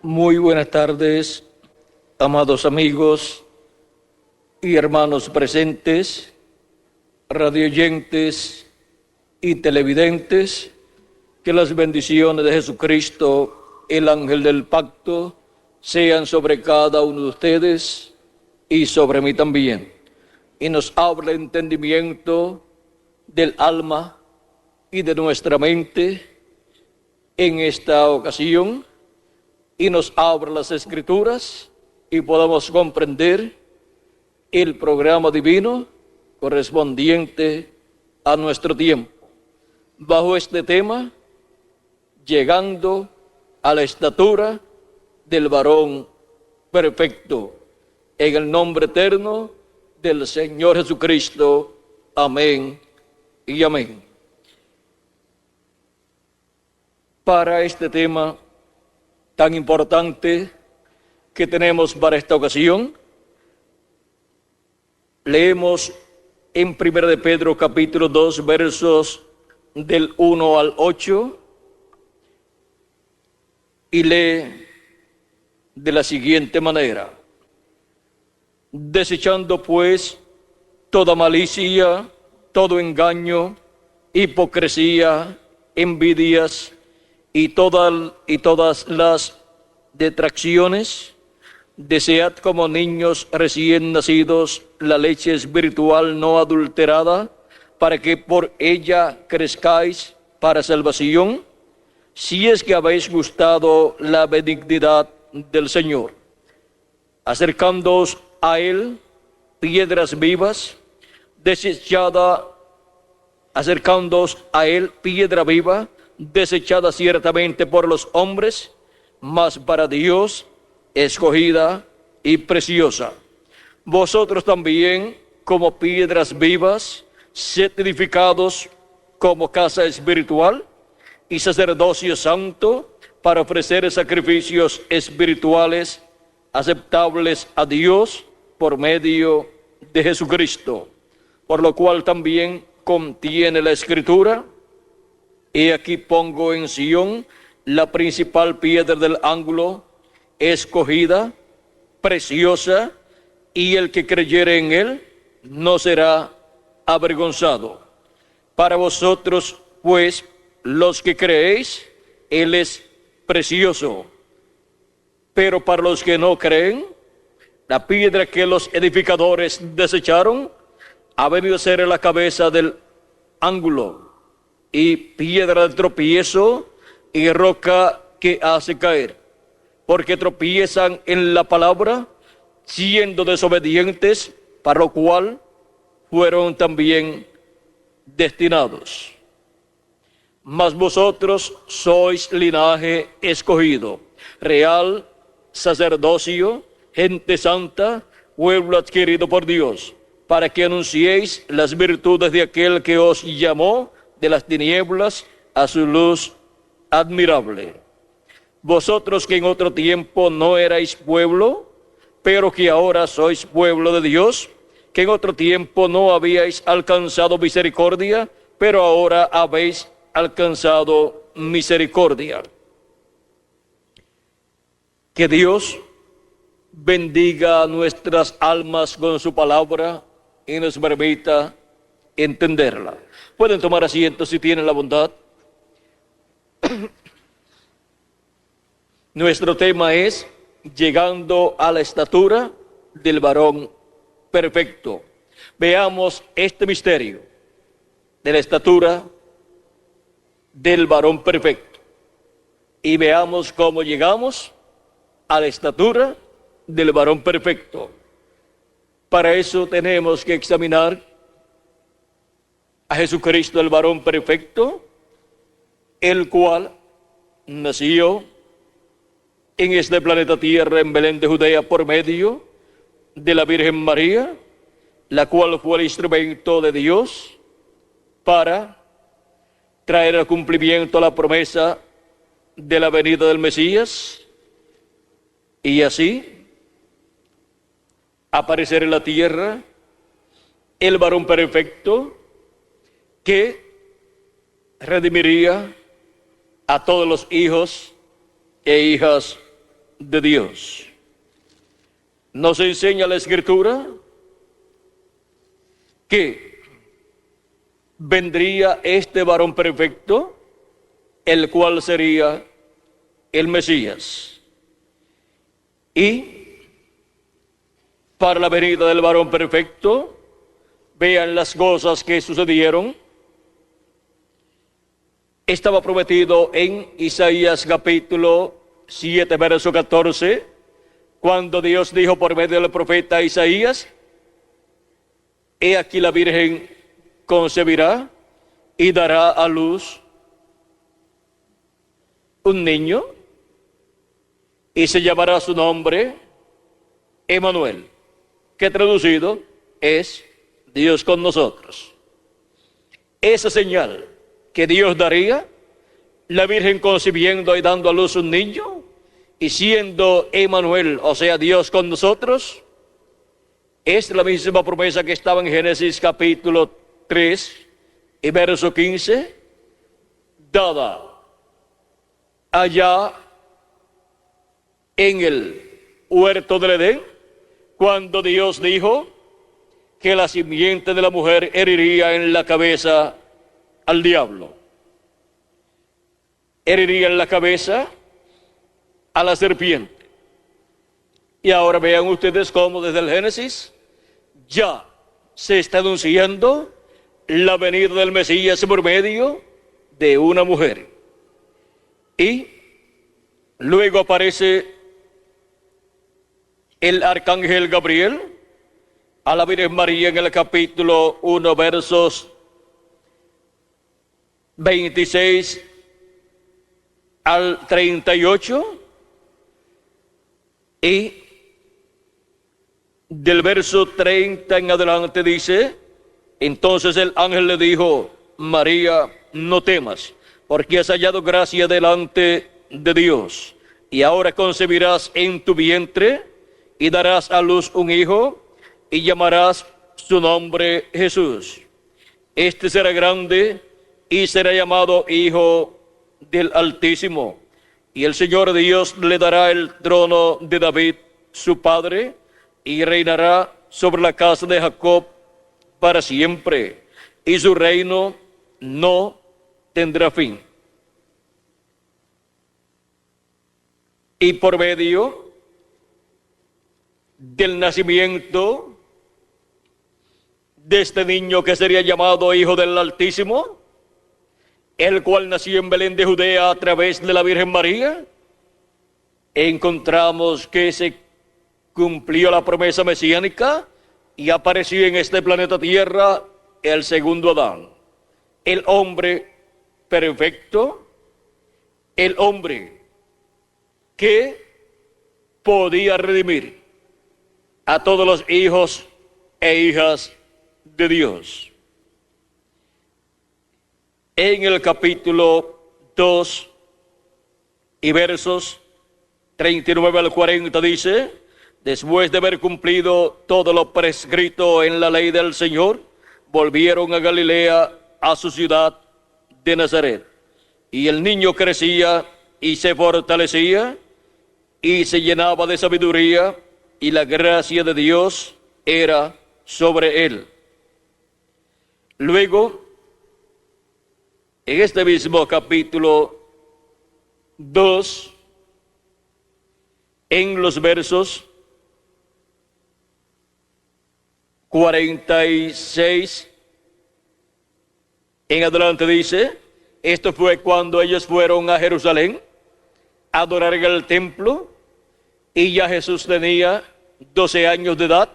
Muy buenas tardes, amados amigos y hermanos presentes, radioyentes y televidentes. Que las bendiciones de Jesucristo, el ángel del pacto, sean sobre cada uno de ustedes y sobre mí también. Y nos abra el entendimiento del alma y de nuestra mente en esta ocasión, y nos abra las Escrituras y podamos comprender el programa divino correspondiente a nuestro tiempo. Bajo este tema, llegando a la estatura del varón perfecto, en el nombre eterno del Señor Jesucristo. Amén y amén. Para este tema tan importante que tenemos para esta ocasión, leemos en 1 de Pedro capítulo 2, versos del 1 al 8, y lee de la siguiente manera: desechando pues toda malicia, todo engaño, hipocresía, envidias y todas las detracciones, desead como niños recién nacidos la leche espiritual no adulterada, para que por ella crezcáis para salvación, si es que habéis gustado la benignidad del Señor. Acercándoos a Él, piedras vivas, acercándoos a Él, piedra viva, desechada ciertamente por los hombres, mas para Dios escogida y preciosa. Vosotros también, como piedras vivas, sed edificados como casa espiritual y sacerdocio santo, para ofrecer sacrificios espirituales aceptables a Dios por medio de Jesucristo. Por lo cual también contiene la Escritura: he aquí pongo en Sión la principal piedra del ángulo, escogida, preciosa, y el que creyere en él no será avergonzado. Para vosotros, pues, los que creéis, él es precioso. Pero para los que no creen, la piedra que los edificadores desecharon ha venido a ser la cabeza del ángulo, y piedra de tropiezo y roca que hace caer, porque tropiezan en la palabra, siendo desobedientes, para lo cual fueron también destinados. Mas vosotros sois linaje escogido, real sacerdocio, gente santa, pueblo adquirido por Dios, para que anunciéis las virtudes de aquel que os llamó de las tinieblas a su luz admirable. Vosotros que en otro tiempo no erais pueblo, pero que ahora sois pueblo de Dios, que en otro tiempo no habíais alcanzado misericordia, pero ahora habéis alcanzado misericordia. Que Dios bendiga nuestras almas con su palabra y nos permita entenderla. Pueden tomar asiento si tienen la bondad. Nuestro tema es llegando a la estatura del varón perfecto. Veamos este misterio de la estatura del varón perfecto y veamos cómo llegamos a la estatura del varón perfecto. Para eso tenemos que examinar a Jesucristo, el varón perfecto, el cual nació en este planeta Tierra, en Belén de Judea, por medio de la Virgen María, la cual fue el instrumento de Dios para traer al cumplimiento la promesa de la venida del Mesías, y así aparecer en la tierra el varón perfecto que redimiría a todos los hijos e hijas de Dios. Nos enseña la Escritura que vendría este varón perfecto, el cual sería el Mesías. Y para la venida del varón perfecto, vean las cosas que sucedieron. Estaba prometido en Isaías capítulo 7, verso 14, cuando Dios dijo por medio del profeta Isaías: he aquí la Virgen concebirá y dará a luz un niño, y se llamará su nombre Emmanuel, que traducido es Dios con nosotros. Esa señal que Dios daría, la Virgen concibiendo y dando a luz un niño, y siendo Emmanuel, o sea, Dios con nosotros, es la misma promesa que estaba en Génesis capítulo 3 y verso 15, dada allá en el huerto del Edén, cuando Dios dijo que la simiente de la mujer heriría en la cabeza al diablo, heriría en la cabeza a la serpiente. Y ahora vean ustedes cómo desde el Génesis ya se está anunciando la venida del Mesías por medio de una mujer. Y luego aparece el arcángel Gabriel a la Virgen María en el capítulo 1, versos 26 al 38, y del verso 30 en adelante dice: entonces el ángel le dijo: María, no temas, porque has hallado gracia delante de Dios, y ahora concebirás en tu vientre y darás a luz un hijo, y llamarás su nombre Jesús. Este será grande y será llamado Hijo del Altísimo, y el Señor Dios le dará el trono de David, su padre, y reinará sobre la casa de Jacob para siempre, y su reino no tendrá fin. Y por medio del nacimiento de este niño que sería llamado Hijo del Altísimo, el cual nació en Belén de Judea a través de la Virgen María, encontramos que se cumplió la promesa mesiánica y apareció en este planeta Tierra el segundo Adán, el hombre perfecto, el hombre que podía redimir a todos los hijos e hijas de Dios. En el capítulo 2 y versos 39 al 40 dice: después de haber cumplido todo lo prescrito en la ley del Señor, volvieron a Galilea, a su ciudad de Nazaret. Y el niño crecía y se fortalecía y se llenaba de sabiduría, y la gracia de Dios era sobre él. Luego, en este mismo capítulo 2, en los versos 46 en adelante dice: esto fue cuando ellos fueron a Jerusalén a adorar en el templo, y ya Jesús tenía 12 años de edad,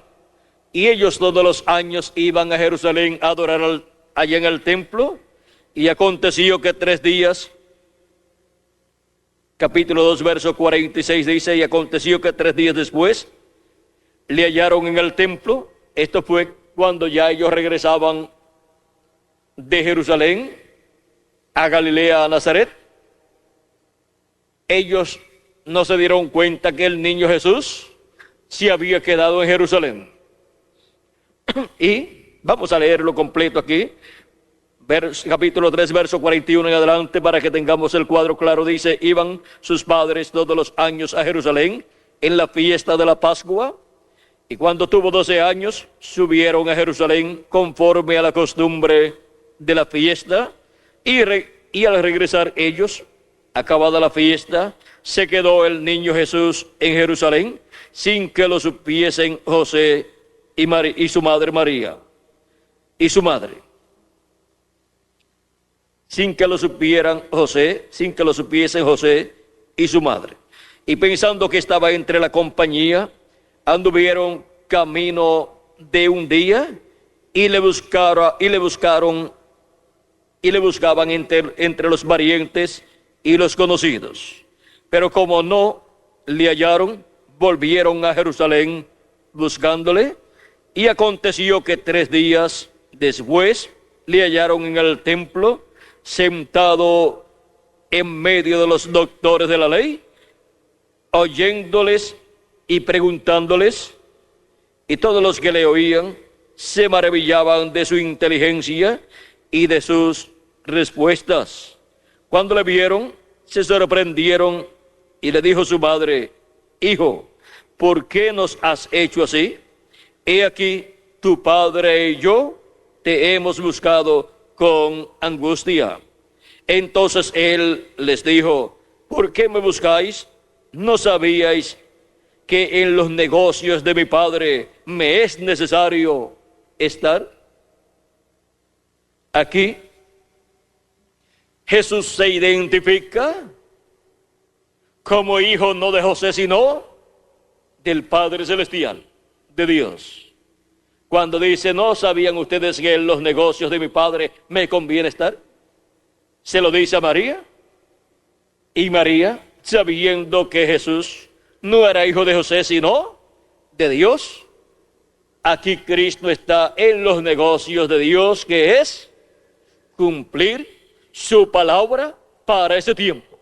y ellos todos los años iban a Jerusalén a adorar allá en el templo. Y aconteció que 3 días, capítulo 2, verso 46 dice: y aconteció que 3 días después le hallaron en el templo. Esto fue cuando ya ellos regresaban de Jerusalén a Galilea, a Nazaret. Ellos no se dieron cuenta que el niño Jesús se había quedado en Jerusalén. Y vamos a leerlo completo aquí. Capítulo 3, verso 41 en adelante, para que tengamos el cuadro claro. Dice: iban sus padres todos los años a Jerusalén en la fiesta de la Pascua, y cuando tuvo 12 años, subieron a Jerusalén conforme a la costumbre de la fiesta, y al regresar ellos, acabada la fiesta, se quedó el niño Jesús en Jerusalén, sin que lo supiesen José y su madre María, y su madre. Sin que lo supiesen José y su madre. Y pensando que estaba entre la compañía, anduvieron camino de un día y le buscaban entre los parientes y los conocidos. Pero como no le hallaron, volvieron a Jerusalén buscándole, y aconteció que 3 días después le hallaron en el templo, sentado en medio de los doctores de la ley, oyéndoles y preguntándoles, y todos los que le oían se maravillaban de su inteligencia y de sus respuestas. Cuando le vieron, se sorprendieron, y le dijo su madre: hijo, ¿por qué nos has hecho así? He aquí, tu padre y yo te hemos buscado con angustia. Entonces él les dijo: ¿por qué me buscáis? ¿No sabíais que en los negocios de mi padre me es necesario estar? Aquí Jesús se identifica como hijo no de José, sino del Padre Celestial, de Dios. Cuando dice: ¿no sabían ustedes que en los negocios de mi padre me conviene estar? Se lo dice a María. Y María, sabiendo que Jesús no era hijo de José, sino de Dios, aquí Cristo está en los negocios de Dios, que es cumplir su palabra para ese tiempo.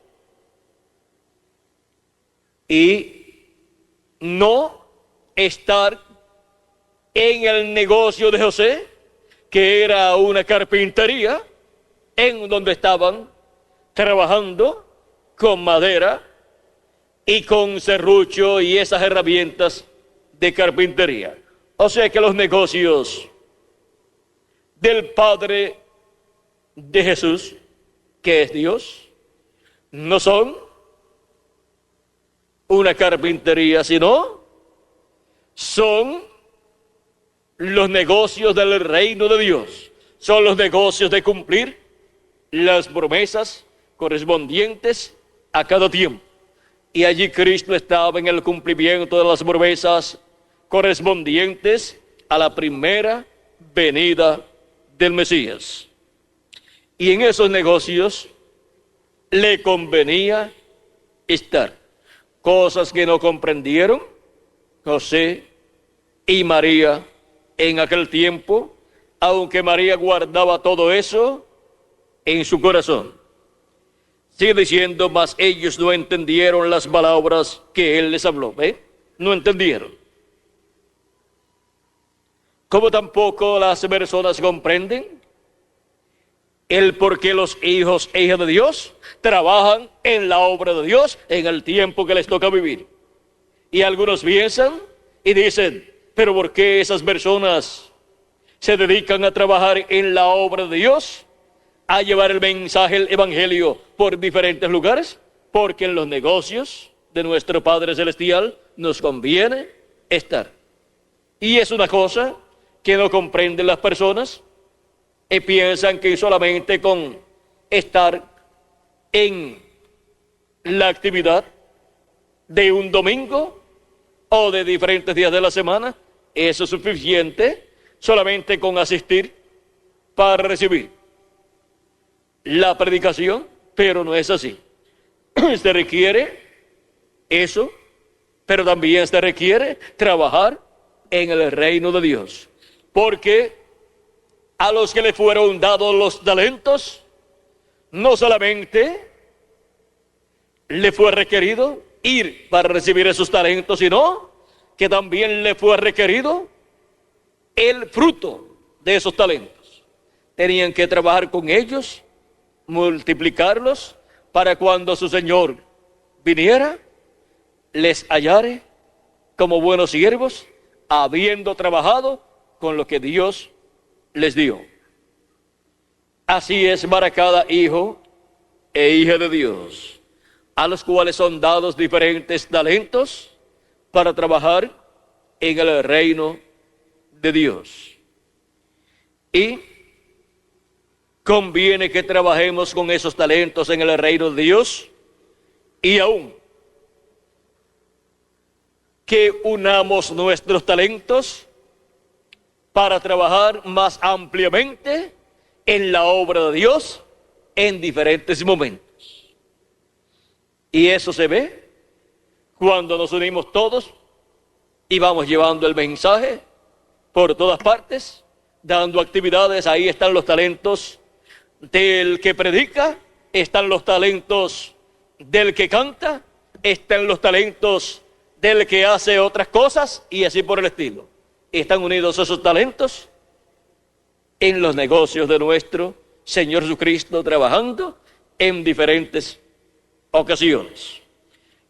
Y no estar en el negocio de José, que era una carpintería, en donde estaban trabajando con madera y con serrucho y esas herramientas de carpintería. O sea que los negocios del Padre de Jesús, que es Dios, no son una carpintería, sino son los negocios del reino de Dios. Son los negocios de cumplir las promesas correspondientes a cada tiempo. Y allí Cristo estaba en el cumplimiento de las promesas correspondientes a la primera venida del Mesías. Y en esos negocios le convenía estar. Cosas que no comprendieron José y María en aquel tiempo, aunque María guardaba todo eso en su corazón. Sigue diciendo: mas ellos no entendieron las palabras que él les habló. No entendieron. Como tampoco las personas comprenden el por qué los hijos e hijas de Dios trabajan en la obra de Dios en el tiempo que les toca vivir. Y algunos piensan y dicen: pero ¿por qué esas personas se dedican a trabajar en la obra de Dios, a llevar el mensaje, el evangelio por diferentes lugares? Porque en los negocios de nuestro Padre Celestial nos conviene estar. Y es una cosa que no comprenden las personas, y piensan que solamente con estar en la actividad de un domingo o de diferentes días de la semana, eso es suficiente, solamente con asistir para recibir la predicación. Pero no es así. Se requiere eso, pero también se requiere trabajar en el reino de Dios. Porque a los que le fueron dados los talentos, no solamente le fue requerido ir para recibir esos talentos, sino que también le fue requerido el fruto de esos talentos. tenían que trabajar con ellos, multiplicarlos, para cuando su Señor viniera, les hallare como buenos siervos, habiendo trabajado con lo que Dios les dio. Así es para cada hijo e hija de Dios, a los cuales son dados diferentes talentos para trabajar en el reino de Dios. Y conviene que trabajemos con esos talentos en el reino de Dios, y aún que unamos nuestros talentos para trabajar más ampliamente en la obra de Dios en diferentes momentos. Y eso se ve cuando nos unimos todos y vamos llevando el mensaje por todas partes, dando actividades. Ahí están los talentos del que predica, están los talentos del que canta, están los talentos del que hace otras cosas, y así por el estilo. Están unidos esos talentos en los negocios de nuestro Señor Jesucristo, trabajando en diferentes ocasiones.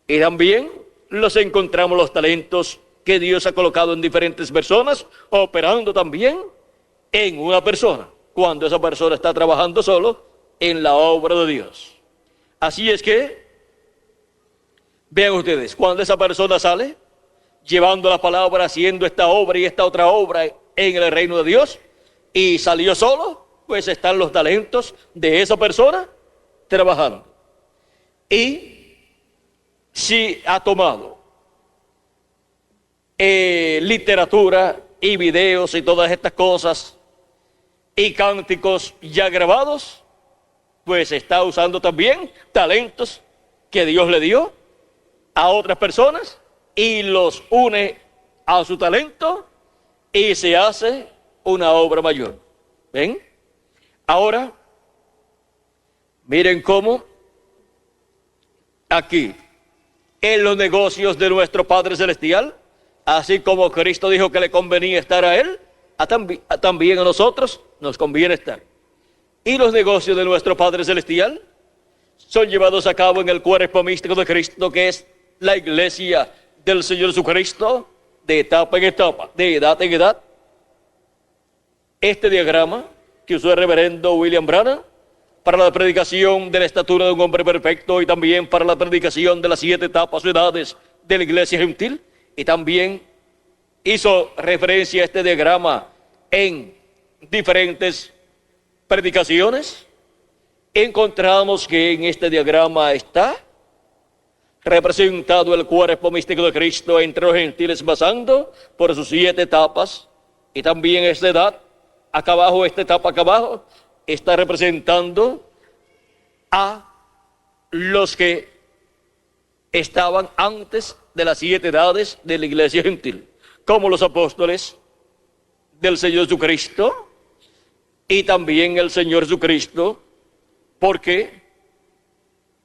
Y también los encontramos los talentos que Dios ha colocado en diferentes personas, operando también en una persona, cuando esa persona está trabajando solo en la obra de Dios. Así es que, vean ustedes, cuando esa persona sale, llevando la palabra, haciendo esta obra y esta otra obra en el reino de Dios, y salió solo, pues están los talentos de esa persona trabajando. Y si ha tomado literatura y videos y todas estas cosas y cánticos ya grabados, pues está usando también talentos que Dios le dio a otras personas y los une a su talento y se hace una obra mayor. ¿Ven? Ahora, miren cómo aquí, en los negocios de nuestro Padre Celestial, así como Cristo dijo que le convenía estar a Él, también a nosotros nos conviene estar. Y los negocios de nuestro Padre Celestial son llevados a cabo en el cuerpo místico de Cristo, que es la iglesia del Señor Jesucristo, de etapa en etapa, de edad en edad. Este diagrama que usó el reverendo William Branham para la predicación de la estatura de un hombre perfecto, y también para la predicación de las 7 etapas o edades de la iglesia gentil, y también hizo referencia a este diagrama en diferentes predicaciones. Encontramos que en este diagrama está representado el cuerpo místico de Cristo entre los gentiles, pasando por sus 7 etapas, y también esta edad acá abajo, esta etapa acá abajo, está representando a los que estaban antes de las 7 edades de la iglesia gentil, como los apóstoles del Señor Jesucristo, y también el Señor Jesucristo, porque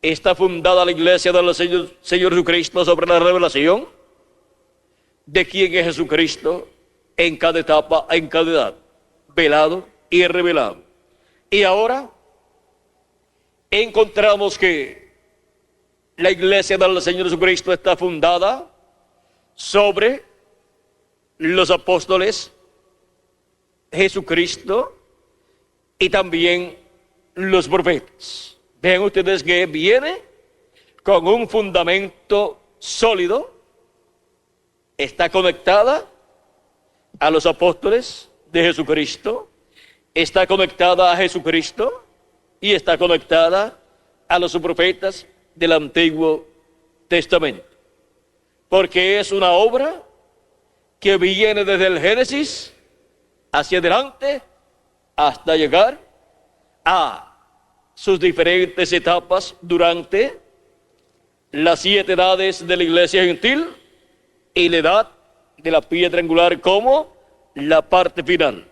está fundada la iglesia del Señor Jesucristo sobre la revelación de quién es Jesucristo en cada etapa, en cada edad, velado y revelado. Y ahora encontramos que la iglesia del Señor Jesucristo está fundada sobre los apóstoles, Jesucristo y también los profetas. Vean ustedes que viene con un fundamento sólido, está conectada a los apóstoles de Jesucristo, está conectada a Jesucristo y está conectada a los profetas del Antiguo Testamento, porque es una obra que viene desde el Génesis hacia adelante hasta llegar a sus diferentes etapas durante las 7 edades de la iglesia gentil y la edad de la piedra angular, como la parte final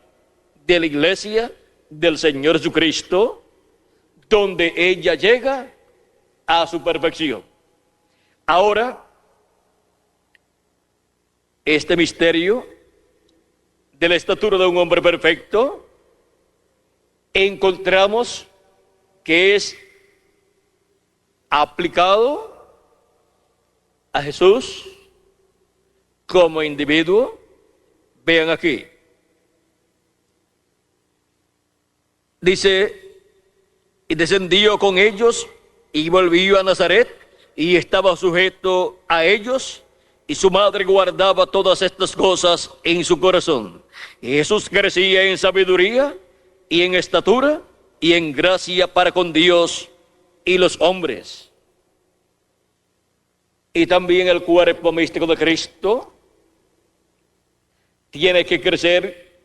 de la iglesia del Señor Jesucristo, donde ella llega a su perfección. Ahora, este misterio de la estatura de un hombre perfecto encontramos que es aplicado a Jesús como individuo. Vean aquí. Dice, y descendió con ellos y volvió a Nazaret y estaba sujeto a ellos, y su madre guardaba todas estas cosas en su corazón. Y Jesús crecía en sabiduría y en estatura y en gracia para con Dios y los hombres. Y también el cuerpo místico de Cristo tiene que crecer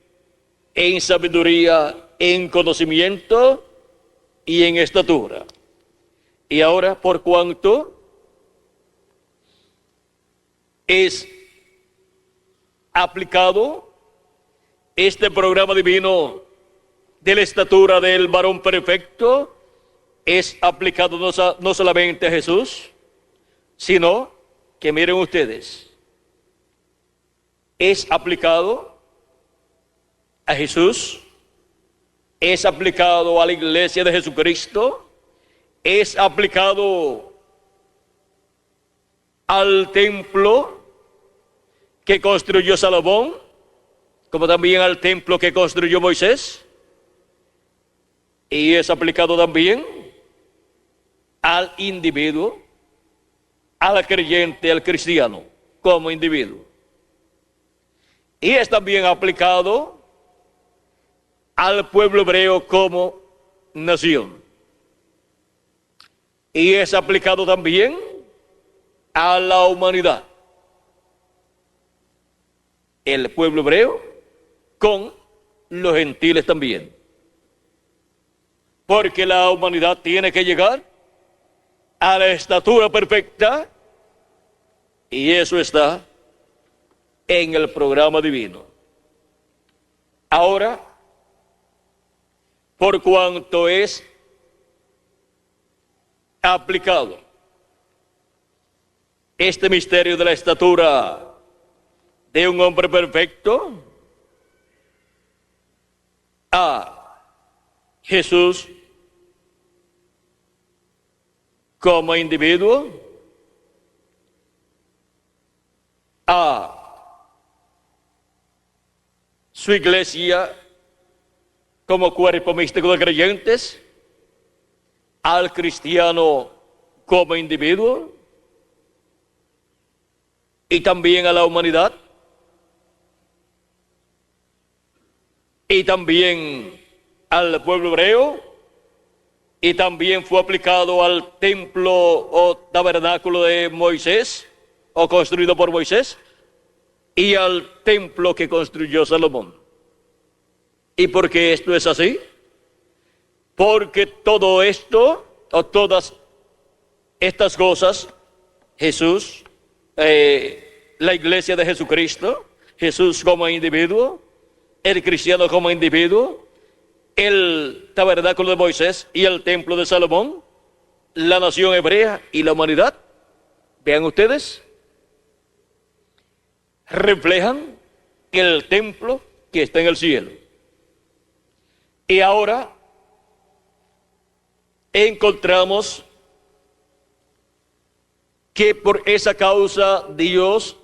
en sabiduría, en conocimiento y en estatura. Y ahora, por cuanto es aplicado este programa divino de la estatura del varón perfecto, es aplicado no solamente a Jesús, sino que miren ustedes, es aplicado a Jesús, es aplicado a la iglesia de Jesucristo, es aplicado al templo que construyó Salomón, como también al templo que construyó Moisés, y es aplicado también al individuo, al creyente, al cristiano, como individuo. Y es también aplicado al pueblo hebreo como nación. Y es aplicado también a la humanidad. El pueblo hebreo con los gentiles también. Porque la humanidad tiene que llegar a la estatura perfecta, y eso está en el programa divino. Ahora, por cuanto es aplicado este misterio de la estatura de un hombre perfecto a Jesús como individuo, a su iglesia como cuerpo místico de creyentes, al cristiano como individuo y también a la humanidad, y también al pueblo hebreo, y también fue aplicado al templo o tabernáculo de Moisés, o construido por Moisés, y al templo que construyó Salomón. ¿Y por qué esto es así? Porque todo esto, o todas estas cosas, Jesús, la iglesia de Jesucristo, Jesús como individuo, el cristiano como individuo, el tabernáculo de Moisés y el templo de Salomón, la nación hebrea y la humanidad, vean ustedes, reflejan el templo que está en el cielo. Y ahora encontramos que por esa causa Dios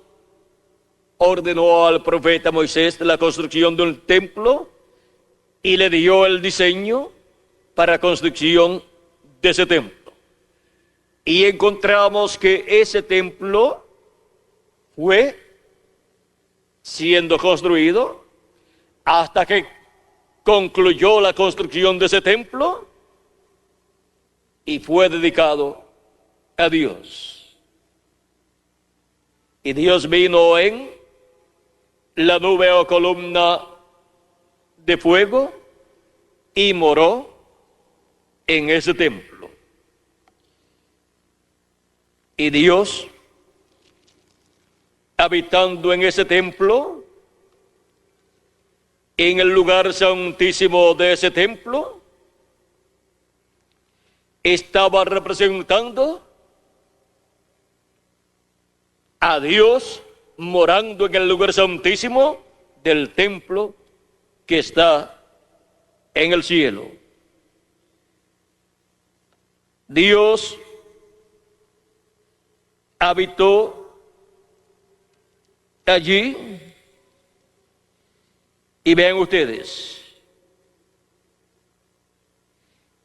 ordenó al profeta Moisés la construcción de un templo y le dio el diseño para la construcción de ese templo. Y encontramos que ese templo fue siendo construido hasta que concluyó la construcción de ese templo y fue dedicado a Dios. Y Dios vino en la nube o columna de fuego y moró en ese templo. Y Dios, habitando en ese templo, en el lugar santísimo de ese templo, estaba representando a Dios morando en el lugar santísimo del templo que está en el cielo. Dios habitó allí, y vean ustedes,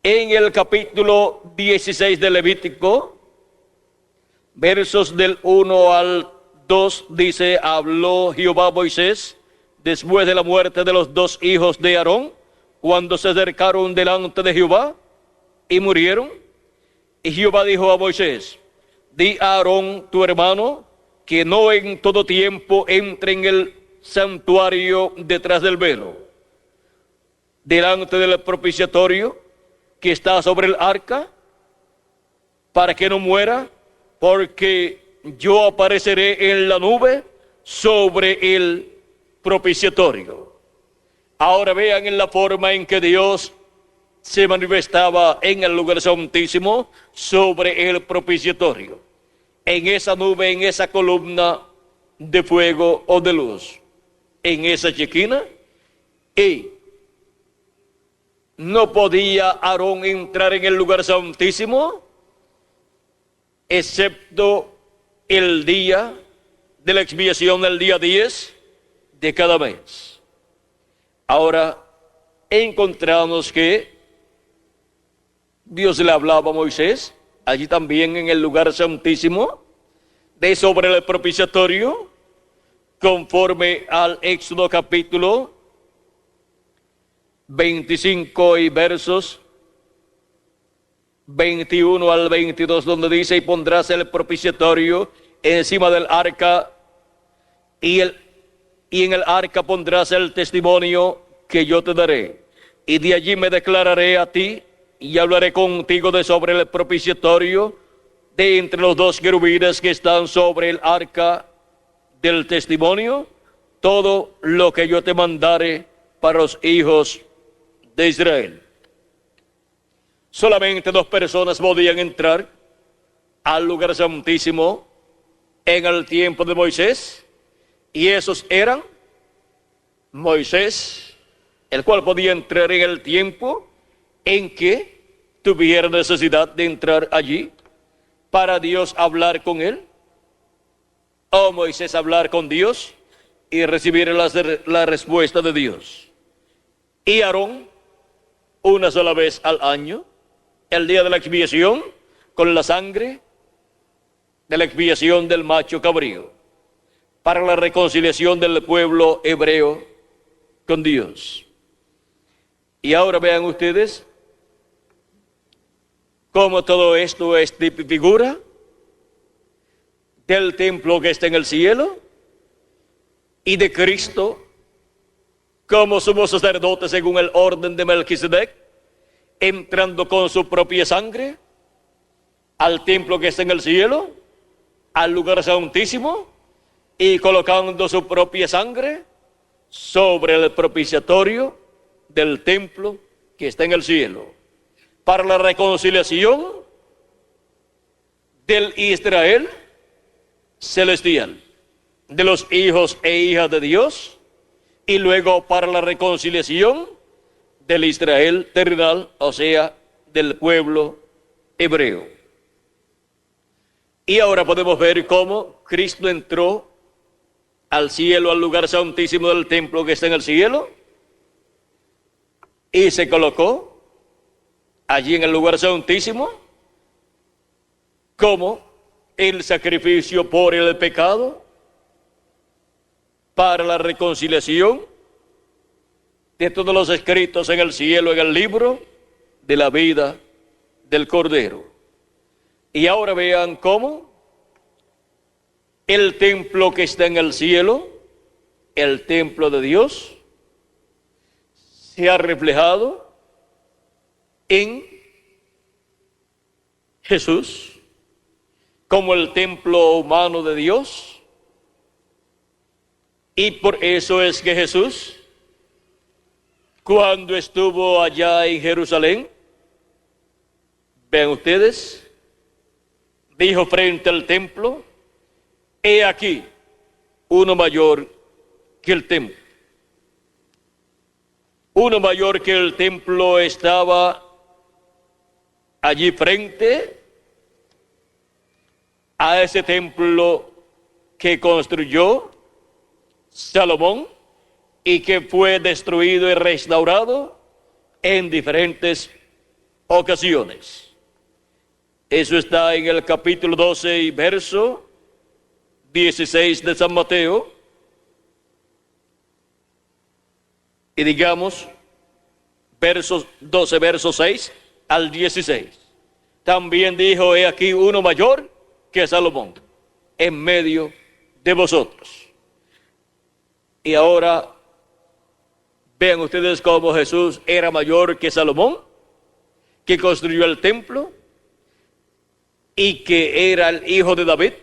en el capítulo 16 de Levítico, versos del 1 al 2, dice: habló Jehová a Moisés después de la muerte de los dos hijos de Aarón, cuando se acercaron delante de Jehová y murieron. Y Jehová dijo a Moisés: di a Aarón tu hermano que no en todo tiempo entre en el santuario detrás del velo, delante del propiciatorio que está sobre el arca, para que no muera, porque yo apareceré en la nube sobre el propiciatorio. Ahora vean en la forma en que Dios se manifestaba en el lugar santísimo sobre el propiciatorio, en esa nube, en esa columna de fuego o de luz, en esa chequina, y no podía Aarón entrar en el lugar santísimo excepto el día de la expiación, el día 10 de cada mes. Ahora encontramos que Dios le hablaba a Moisés allí también en el lugar santísimo de sobre el propiciatorio, conforme al Éxodo capítulo 25 y versos 21 al 22, donde dice: y pondrás el propiciatorio encima del arca, y en el arca pondrás el testimonio que yo te daré, y de allí me declararé a ti, y hablaré contigo de sobre el propiciatorio, de entre los dos querubines que están sobre el arca del testimonio, todo lo que yo te mandare para los hijos de Israel. Solamente 2 personas podían entrar al lugar santísimo en el tiempo de Moisés, y esos eran Moisés, el cual podía entrar en el tiempo en que tuviera necesidad de entrar allí para Dios hablar con él, o Moisés hablar con Dios y recibir la respuesta de Dios. Y Aarón, una sola vez al año, el día de la expiación, con la sangre de la expiación del macho cabrío, para la reconciliación del pueblo hebreo con Dios. Y ahora vean ustedes cómo todo esto es figura del templo que está en el cielo y de Cristo como sumo sacerdote según el orden de Melquisedec, entrando con su propia sangre al templo que está en el cielo, al lugar santísimo, y colocando su propia sangre sobre el propiciatorio del templo que está en el cielo, para la reconciliación del Israel celestial, de los hijos e hijas de Dios, y luego para la reconciliación del Israel terrenal, o sea, del pueblo hebreo. Y ahora podemos ver cómo Cristo entró al cielo, al lugar santísimo del templo que está en el cielo, y se colocó allí en el lugar santísimo como el sacrificio por el pecado, para la reconciliación de todos los escritos en el cielo, en el libro de la vida del Cordero. Y ahora vean cómo el templo que está en el cielo, el templo de Dios, se ha reflejado en Jesús como el templo humano de Dios. Y por eso es que Jesús, cuando estuvo allá en Jerusalén, vean ustedes, dijo frente al templo: he aquí uno mayor que el templo. Uno mayor que el templo estaba allí frente a ese templo que construyó Salomón y que fue destruido y restaurado en diferentes ocasiones. Eso está en el capítulo 12 y verso 16 de San Mateo. Y digamos, versos 12, versos 6 al 16. También dijo, he aquí uno mayor que Salomón en medio de vosotros. Y ahora vean ustedes cómo Jesús era mayor que Salomón, que construyó el templo y que era el hijo de David.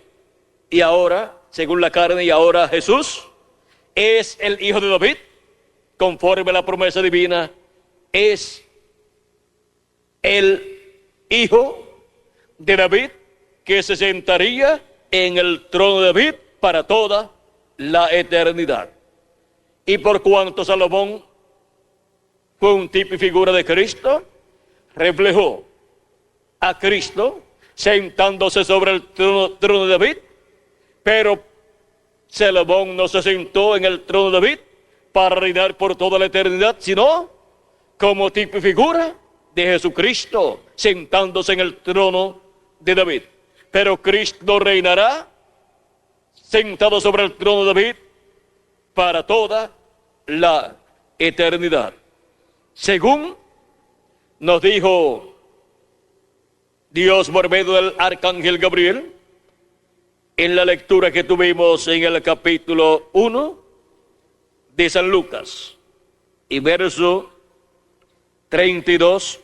Y ahora, según la carne, y ahora Jesús es el hijo de David, conforme a la promesa divina, es el hijo de David que se sentaría en el trono de David para toda la eternidad. Y por cuanto Salomón fue un tipo y figura de Cristo, reflejó a Cristo sentándose sobre el trono de David, pero Salomón no se sentó en el trono de David para reinar por toda la eternidad, sino como tipo y figura de Jesucristo sentándose en el trono de David. Pero Cristo reinará sentado sobre el trono de David para toda la eternidad. Según nos dijo Dios por medio del arcángel Gabriel, en la lectura que tuvimos en el capítulo 1 de San Lucas, y verso 32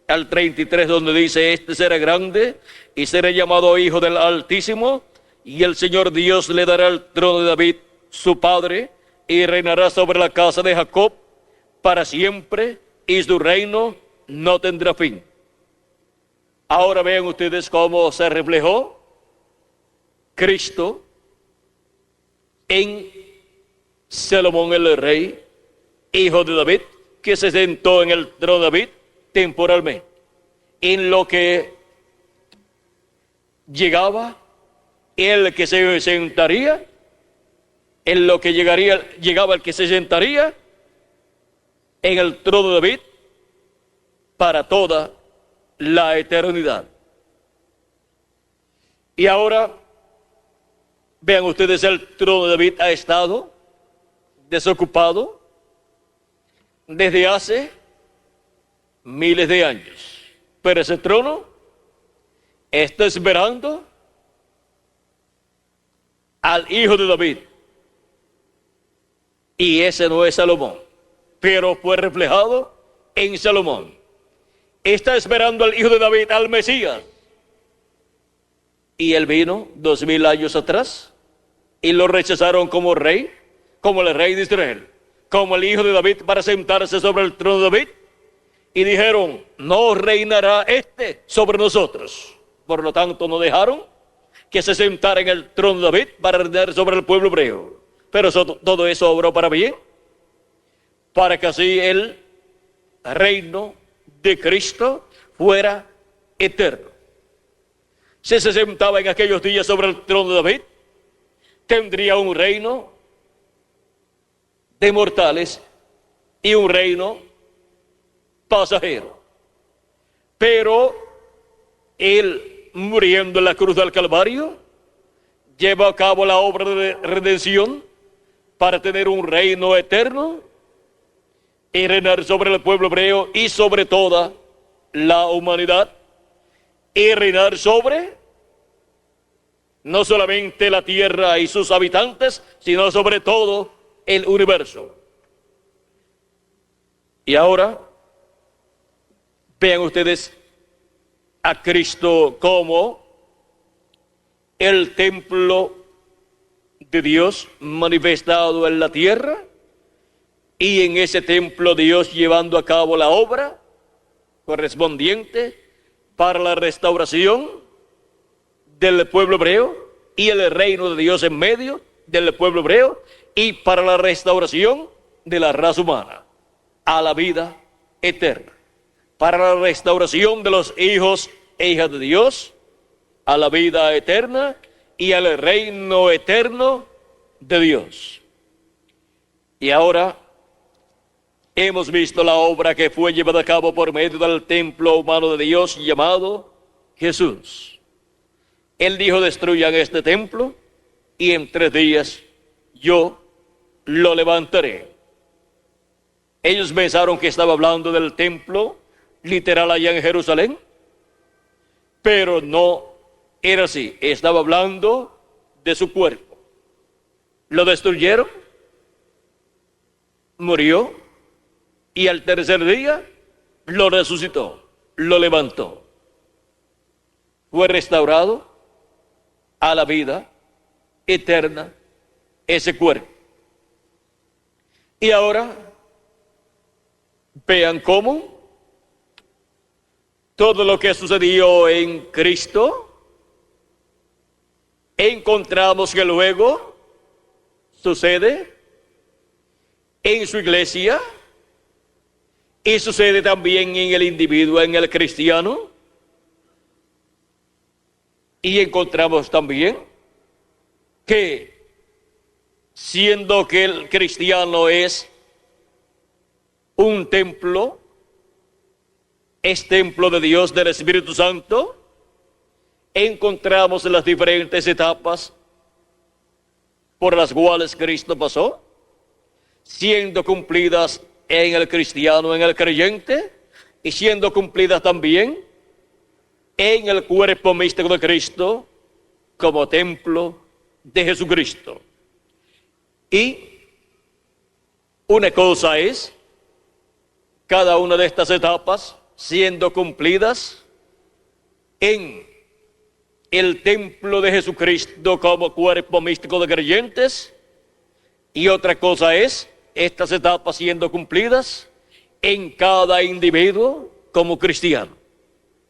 al 33, donde dice, este será grande y será llamado Hijo del Altísimo, y el Señor Dios le dará el trono de David, su padre, y reinará sobre la casa de Jacob para siempre, y su reino no tendrá fin. Ahora vean ustedes cómo se reflejó Cristo en Salomón el rey, hijo de David, que se sentó en el trono de David temporalmente. En lo que llegaba el que se sentaría, en lo que llegaba el que se sentaría en el trono de David para toda la eternidad. Y ahora vean ustedes, el trono de David ha estado desocupado desde hace miles de años, pero ese trono está esperando al hijo de David, y ese no es Salomón, pero fue reflejado en Salomón. Está esperando al hijo de David, al Mesías, y él vino 2000 años atrás y lo rechazaron como rey, como el rey de Israel, como el hijo de David, para sentarse sobre el trono de David, y dijeron, no reinará este sobre nosotros. Por lo tanto, no dejaron que se sentara en el trono de David para reinar sobre el pueblo hebreo. Pero todo eso obró para bien, para que así el reino de Cristo fuera eterno. Si se sentaba en aquellos días sobre el trono de David, tendría un reino de mortales y un reino pasajero. Pero él, muriendo en la cruz del Calvario, lleva a cabo la obra de redención para tener un reino eterno y reinar sobre el pueblo hebreo y sobre toda la humanidad, y reinar sobre no solamente la tierra y sus habitantes, sino sobre todo el universo. Y ahora vean ustedes a Cristo como el templo de Dios manifestado en la tierra, y en ese templo Dios llevando a cabo la obra correspondiente para la restauración del pueblo hebreo y el reino de Dios en medio del pueblo hebreo, y para la restauración de la raza humana. a la vida eterna, para la restauración de los hijos e hijas de Dios, a la vida eterna y al reino eterno de Dios. Y ahora hemos visto la obra que fue llevada a cabo por medio del templo humano de Dios llamado Jesús. Él dijo: destruyan este templo y en 3 días yo lo levantaré. Ellos pensaron que estaba hablando del templo literal allá en Jerusalén, pero no era así. Estaba hablando de su cuerpo. Lo destruyeron, murió, y al 3er día lo resucitó, lo levantó. Fue restaurado a la vida eterna ese cuerpo. Y ahora vean cómo todo lo que sucedió en Cristo, encontramos que luego sucede en su iglesia y sucede también en el individuo, en el cristiano. Y encontramos también que, siendo que el cristiano es un templo, es templo de Dios, del Espíritu Santo, encontramos las diferentes etapas por las cuales Cristo pasó, siendo cumplidas en el cristiano, en el creyente, y siendo cumplidas también en el cuerpo místico de Cristo como templo de Jesucristo. Y una cosa es cada una de estas etapas siendo cumplidas en el templo de Jesucristo como cuerpo místico de creyentes, y otra cosa es estas etapas siendo cumplidas en cada individuo como cristiano.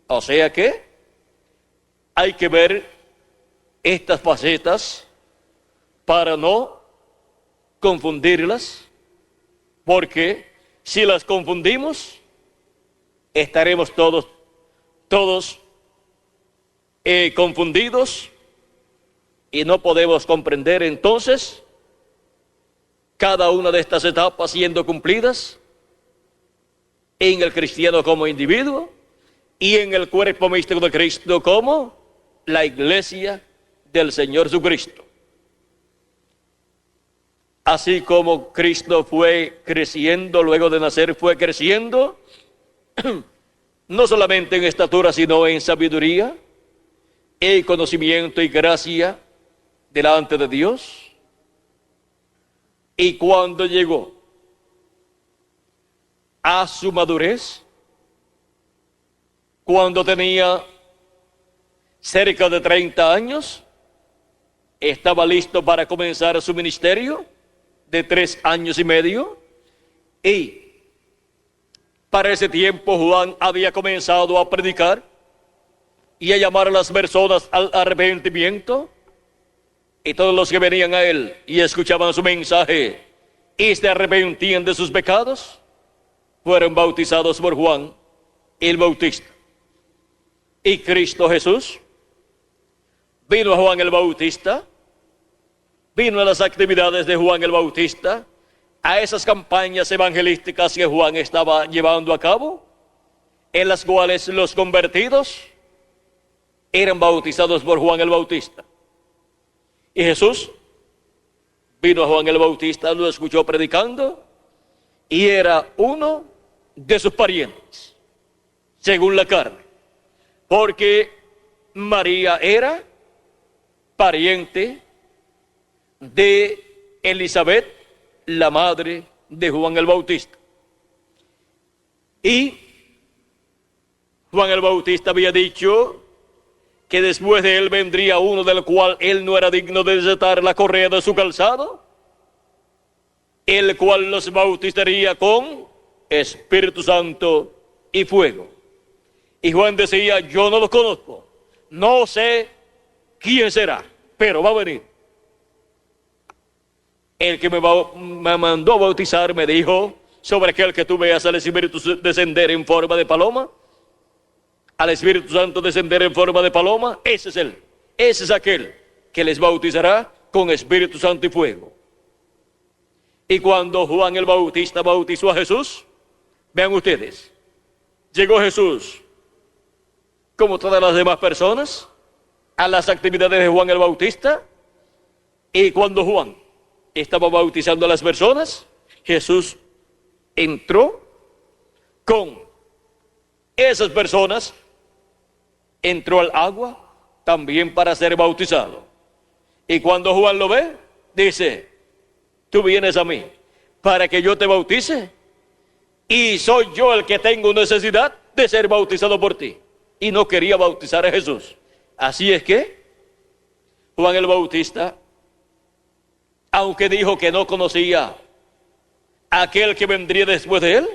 O sea que hay que ver estas facetas para no confundirlas, porque si las confundimos, estaremos todos confundidos y no podemos comprender entonces cada una de estas etapas siendo cumplidas en el cristiano como individuo y en el cuerpo místico de Cristo como la iglesia del Señor Jesucristo. Así como Cristo fue creciendo, luego de nacer fue creciendo, no solamente en estatura, sino en sabiduría, en conocimiento y gracia delante de Dios. Y cuando llegó a su madurez, cuando tenía cerca de 30 años, estaba listo para comenzar su ministerio de 3 años y medio, y para ese tiempo Juan había comenzado a predicar y a llamar a las personas al arrepentimiento, y todos los que venían a él y escuchaban su mensaje y se arrepentían de sus pecados, fueron bautizados por Juan el Bautista. Y Cristo Jesús vino a Juan el Bautista, vino a las actividades de Juan el Bautista, a esas campañas evangelísticas que Juan estaba llevando a cabo, en las cuales los convertidos eran bautizados por Juan el Bautista. Y Jesús vino a Juan el Bautista, lo escuchó predicando, y era uno de sus parientes, según la carne, porque María era pariente de Elizabeth, la madre de Juan el Bautista. Y Juan el Bautista había dicho que después de él vendría uno del cual él no era digno de desatar la correa de su calzado, el cual los bautizaría con Espíritu Santo y fuego. Y Juan decía: yo no lo conozco, no sé quién será, pero va a venir. El que me mandó a bautizar me dijo: sobre aquel que tú veas al Espíritu descender en forma de paloma, al Espíritu Santo descender en forma de paloma, ese es él, ese es aquel que les bautizará con Espíritu Santo y fuego. Y cuando Juan el Bautista bautizó a Jesús, vean ustedes, llegó Jesús, como todas las demás personas, a las actividades de Juan el Bautista, y cuando Juan estaba bautizando a las personas, Jesús entró con esas personas, entró al agua también para ser bautizado. Y cuando Juan lo ve, dice, tú vienes a mí para que yo te bautice, y soy yo el que tengo necesidad de ser bautizado por ti. Y no quería bautizar a Jesús. Así es que Juan el Bautista, aunque dijo que no conocía a aquel que vendría después de él,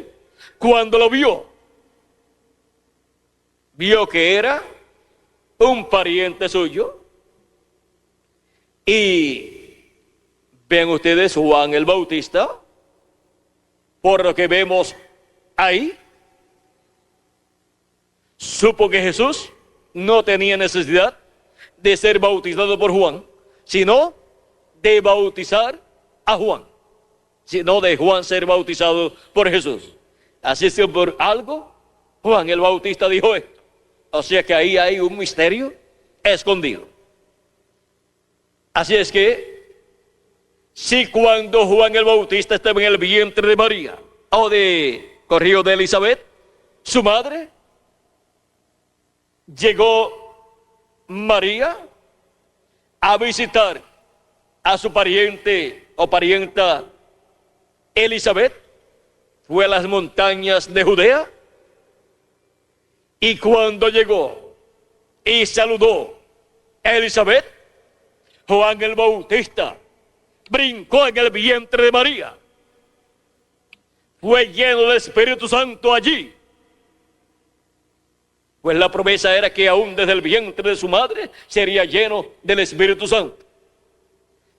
cuando lo vio que era un pariente suyo. Y vean ustedes, Juan el Bautista, por lo que vemos ahí, supo que Jesús no tenía necesidad de ser bautizado por Juan, sino de bautizar a Juan, sino de Juan ser bautizado por Jesús. Así es que por algo Juan el Bautista dijo esto. O sea que ahí hay un misterio escondido. Así es que si cuando Juan el Bautista estaba en el vientre de María, o de Elizabeth, su madre, llegó María a visitar a su pariente o parienta Elizabeth, fue a las montañas de Judea, y cuando llegó y saludó a Elizabeth, Juan el Bautista brincó en el vientre de María, fue lleno del Espíritu Santo allí. Pues la promesa era que aún desde el vientre de su madre sería lleno del Espíritu Santo.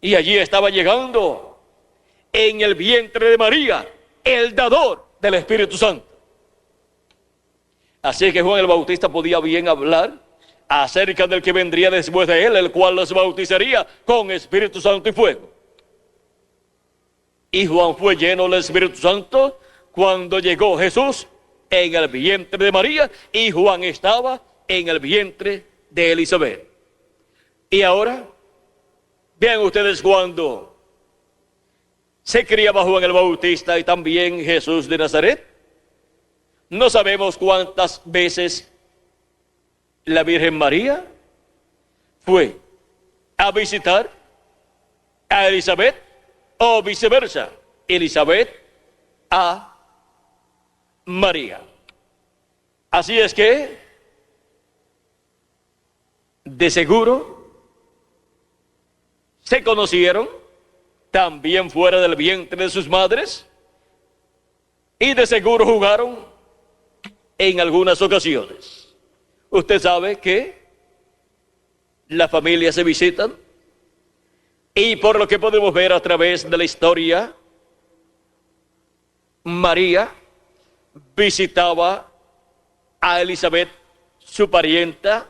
Y allí estaba llegando en el vientre de María el dador del Espíritu Santo. Así que Juan el Bautista podía bien hablar acerca del que vendría después de él, el cual los bautizaría con Espíritu Santo y fuego. Y Juan fue lleno del Espíritu Santo cuando llegó Jesús en el vientre de María, y Juan estaba en el vientre de Elizabeth. Y ahora, vean ustedes, cuando se criaba Juan el Bautista y también Jesús de Nazaret, no sabemos cuántas veces la Virgen María fue a visitar a Elizabeth, o viceversa, Elizabeth a María. Así es que, de seguro, se conocieron también fuera del vientre de sus madres, y de seguro jugaron en algunas ocasiones. Usted sabe que las familias se visitan, y por lo que podemos ver a través de la historia, María visitaba a Elizabeth, su parienta,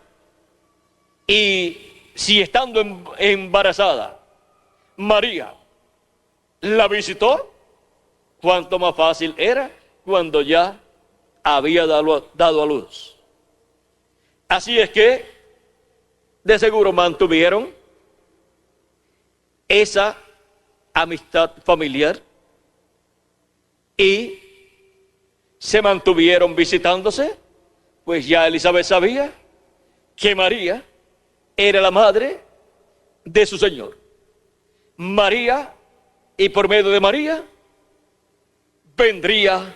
y si estando embarazada, María la visitó, cuánto más fácil era cuando ya había dado a luz. Así es que de seguro mantuvieron esa amistad familiar y se mantuvieron visitándose, pues ya Elizabeth sabía que María era la madre de su Señor. María, y por medio de María, vendría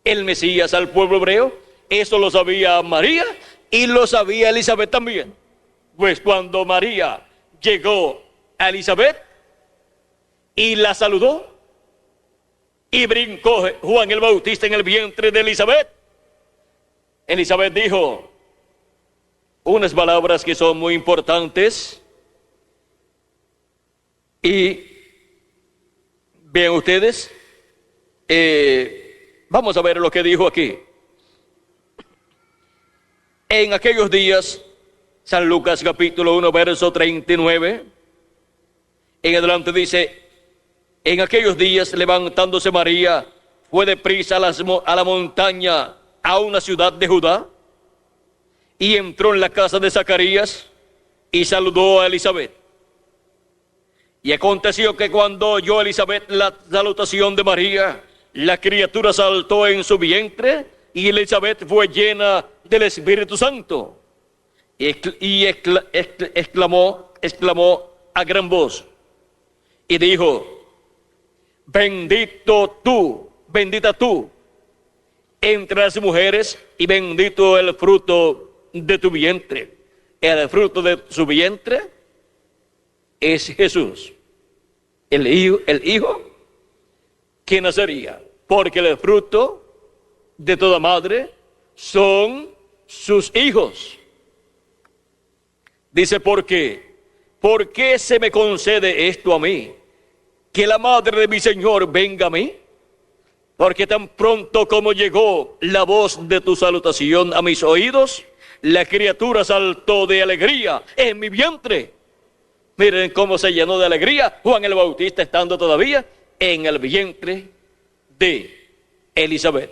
el Mesías al pueblo hebreo. Eso lo sabía María y lo sabía Elizabeth también. Pues cuando María llegó a Elizabeth y la saludó, y brincó Juan el Bautista en el vientre de Elizabeth, Elizabeth dijo unas palabras que son muy importantes. Y vean ustedes, Vamos a ver lo que dijo aquí. En aquellos días, San Lucas capítulo 1, verso 39, en adelante dice: en aquellos días, levantándose María, fue deprisa a la montaña, a una ciudad de Judá, y entró en la casa de Zacarías y saludó a Elizabeth. Y aconteció que cuando oyó Elizabeth la salutación de María, la criatura saltó en su vientre, y Elizabeth fue llena del Espíritu Santo. Y exclamó a gran voz, y dijo: bendita tú entre las mujeres, y bendito el fruto de tu vientre. El fruto de su vientre es Jesús, el hijo que nacería, porque el fruto de toda madre son sus hijos. Dice: ¿por qué? ¿Por qué se me concede esto a mí? Que la madre de mi Señor venga a mí. Porque tan pronto como llegó la voz de tu salutación a mis oídos, la criatura saltó de alegría en mi vientre. Miren cómo se llenó de alegría Juan el Bautista, estando todavía en el vientre de Elizabeth.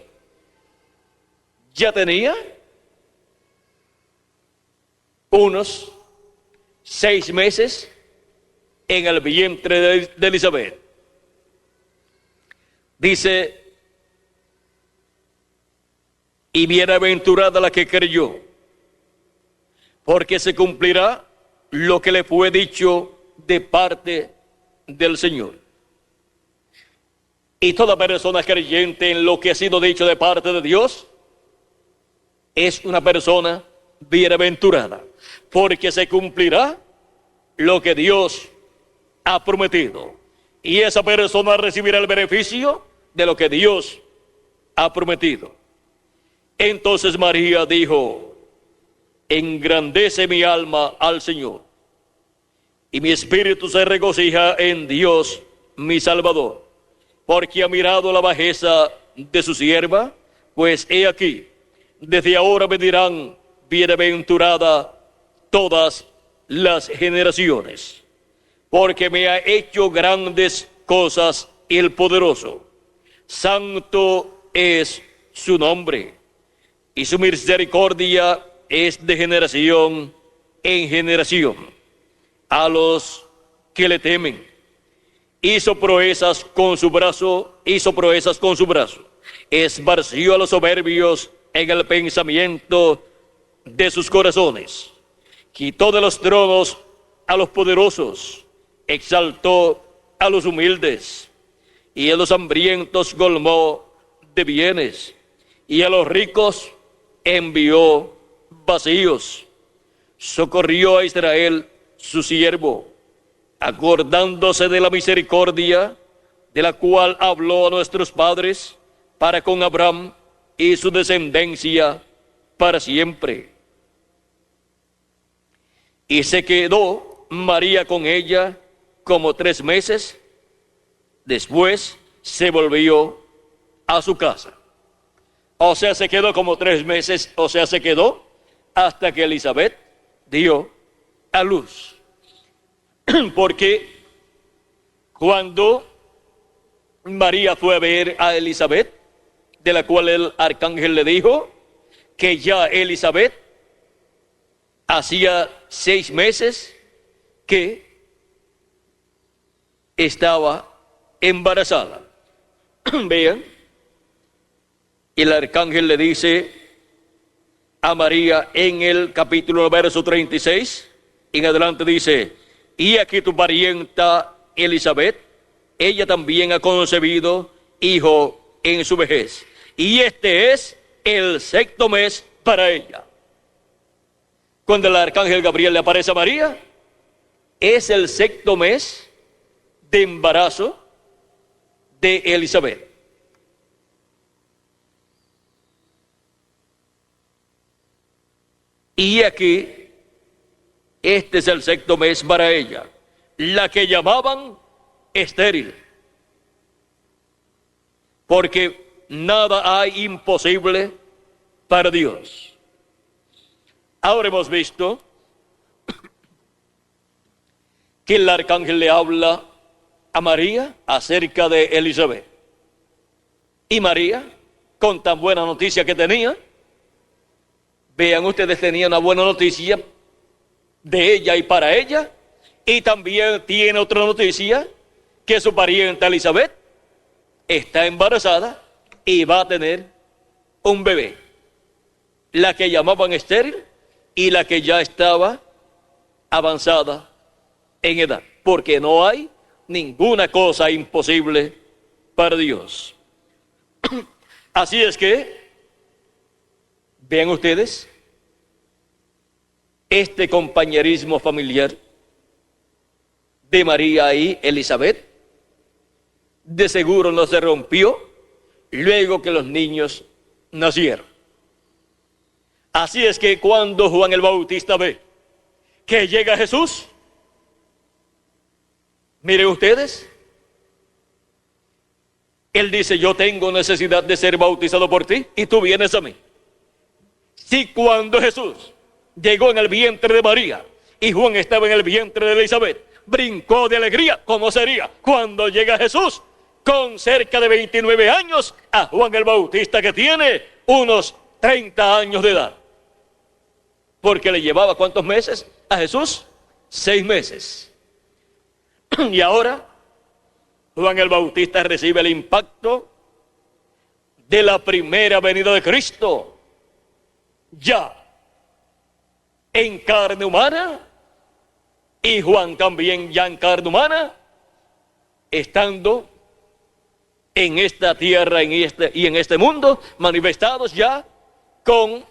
Ya tenía unos 6 meses en el vientre de Elizabeth. Dice: y bienaventurada la que creyó, porque se cumplirá lo que le fue dicho de parte del Señor. Y toda persona creyente en lo que ha sido dicho de parte de Dios es una persona bienaventurada, porque se cumplirá lo que Dios ha prometido, y esa persona recibirá el beneficio de lo que Dios ha prometido. Entonces María dijo: engrandece mi alma al Señor, y mi espíritu se regocija en Dios mi Salvador, porque ha mirado la bajeza de su sierva. Pues he aquí, desde ahora me dirán bienaventurada todas las generaciones, porque me ha hecho grandes cosas el poderoso. Santo es su nombre, y su misericordia es de generación en generación a los que le temen. Hizo proezas con su brazo, esparció a los soberbios en el pensamiento de sus corazones. Quitó de los tronos a los poderosos, exaltó a los humildes, y a los hambrientos colmó de bienes, y a los ricos envió vacíos. Socorrió a Israel su siervo, acordándose de la misericordia de la cual habló a nuestros padres para con Abraham y su descendencia para siempre. Y se quedó María con ella como 3 meses. Después se volvió a su casa. O sea, se quedó como 3 meses, o sea, se quedó hasta que Elizabeth dio a luz. Porque cuando María fue a ver a Elizabeth, de la cual el arcángel le dijo que ya Elizabeth hacía 6 meses que estaba embarazada. Vean, el arcángel le dice a María en el capítulo verso 36, en adelante dice: y aquí tu parienta Elizabeth, ella también ha concebido hijo en su vejez, y este es el 6º mes para ella. Cuando el arcángel Gabriel le aparece a María, es el 6º mes de embarazo de Elizabeth. Y aquí, este es el 6º mes para ella, la que llamaban estéril. porque nada hay imposible para Dios. Ahora hemos visto que el arcángel le habla a María acerca de Elizabeth. Y María, con tan buena noticia que tenía, vean ustedes, tenía una buena noticia de ella y para ella, y también tiene otra noticia, que su parienta Elizabeth está embarazada y va a tener un bebé, la que llamaban estéril y la que ya estaba avanzada en edad, porque no hay ninguna cosa imposible para Dios. Así es que, vean ustedes, este compañerismo familiar de María y Elizabeth, de seguro no se rompió luego que los niños nacieron. Así es que cuando Juan el Bautista ve que llega Jesús, miren ustedes, él dice: yo tengo necesidad de ser bautizado por ti y tú vienes a mí. Si cuando Jesús llegó en el vientre de María y Juan estaba en el vientre de Elizabeth, brincó de alegría, ¿cómo sería cuando llega Jesús con cerca de 29 años a Juan el Bautista, que tiene unos 30 años de edad? Porque le llevaba ¿cuántos meses a Jesús? 6 meses. Y ahora Juan el Bautista recibe el impacto de la primera venida de Cristo, ya en carne humana, y Juan también ya en carne humana, estando en esta tierra y en este mundo, manifestados ya con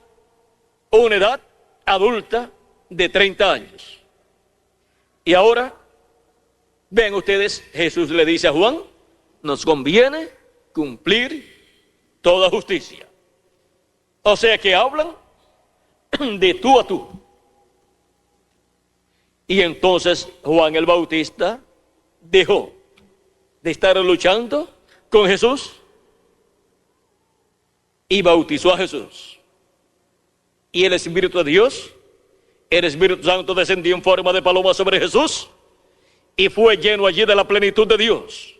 una edad adulta de 30 años. Y ahora, ven ustedes, Jesús le dice a Juan: nos conviene cumplir toda justicia. O sea que hablan de tú a tú. Y entonces Juan el Bautista dejó de estar luchando con Jesús y bautizó a Jesús. Y el Espíritu de Dios, el Espíritu Santo, descendió en forma de paloma sobre Jesús y fue lleno allí de la plenitud de Dios.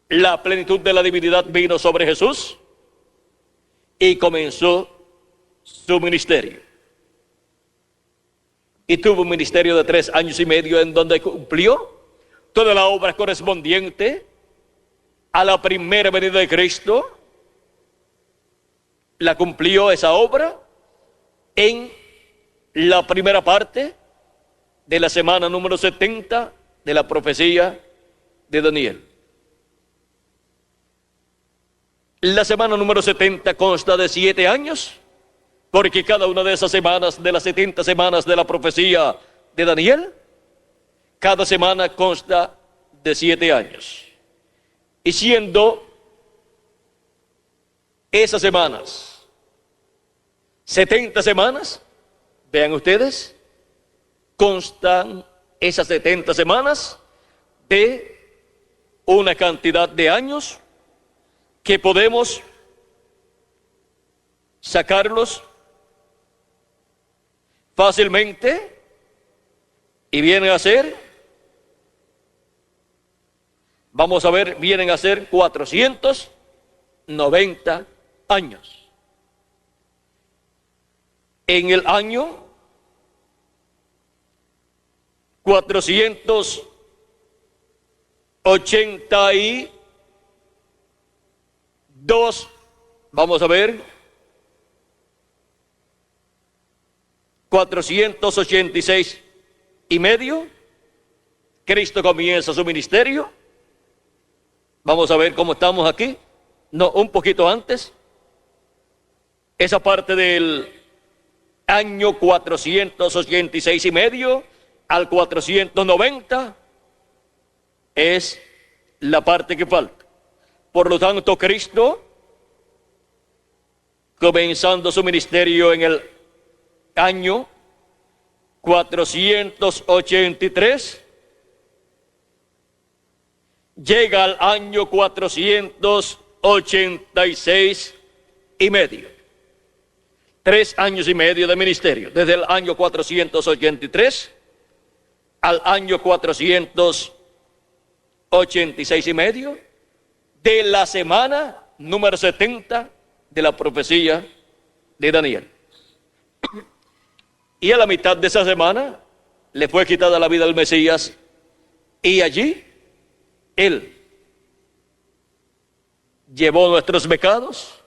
La plenitud de la divinidad vino sobre Jesús y comenzó su ministerio. Y tuvo un ministerio de 3 años y medio en donde cumplió toda la obra correspondiente a la primera venida de Cristo. La cumplió esa obra en la primera parte de la semana número 70 de la profecía de Daniel. La semana número 70 consta de 7 años, porque cada una de esas semanas, de las 70 semanas de la profecía de Daniel, cada semana consta de 7 años. Y siendo esas semanas 70 semanas, vean ustedes, constan esas 70 semanas de una cantidad de años que podemos sacarlos fácilmente, y vienen a ser, vamos a ver, vienen a ser 490 años. En el año 482, vamos a ver, 486 y medio, Cristo comienza su ministerio. Vamos a ver cómo estamos aquí. No, un poquito antes. Esa parte del año 486 y medio al 490 es la parte que falta. Por lo tanto, Cristo, comenzando su ministerio en el año 483, llega al año 486 y medio. 3 años y medio de ministerio, desde el año 483 al año 486 y medio, de la semana número 70 de la profecía de Daniel. Y a la mitad de esa semana le fue quitada la vida al Mesías, y allí Él llevó nuestros pecados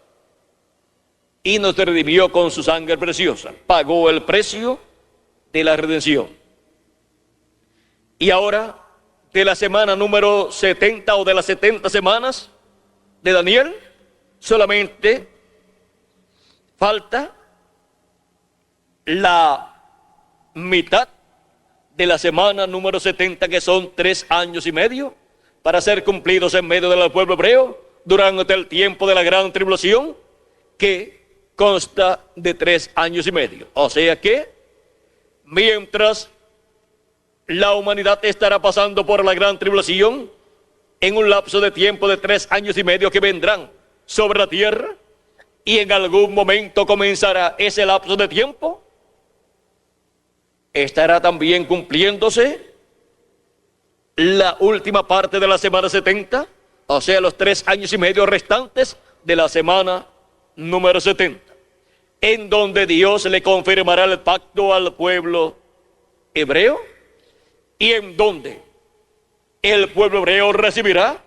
y nos redimió con su sangre preciosa. Pagó el precio de la redención. Y ahora, de la semana número 70 o de las 70 semanas de Daniel, solamente falta la mitad de la semana número 70, que son 3 años y medio, para ser cumplidos en medio del pueblo hebreo durante el tiempo de la gran tribulación, que consta de 3 años y medio. O sea que, mientras la humanidad estará pasando por la gran tribulación, en un lapso de tiempo de 3 años y medio que vendrán sobre la tierra, y en algún momento comenzará ese lapso de tiempo, estará también cumpliéndose la última parte de la semana 70, o sea, los 3 años y medio restantes de la semana número 70, en donde Dios le confirmará el pacto al pueblo hebreo, y en donde el pueblo hebreo recibirá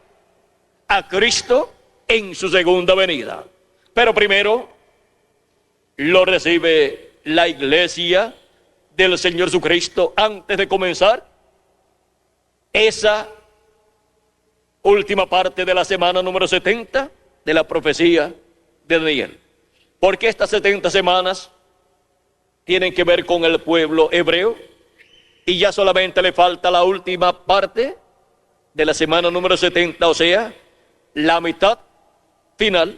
a Cristo en su segunda venida. Pero primero lo recibe la iglesia del Señor Jesucristo antes de comenzar esa última parte de la semana número 70 de la profecía de Daniel. Porque estas 70 semanas tienen que ver con el pueblo hebreo, y ya solamente le falta la última parte de la semana número 70, o sea, la mitad final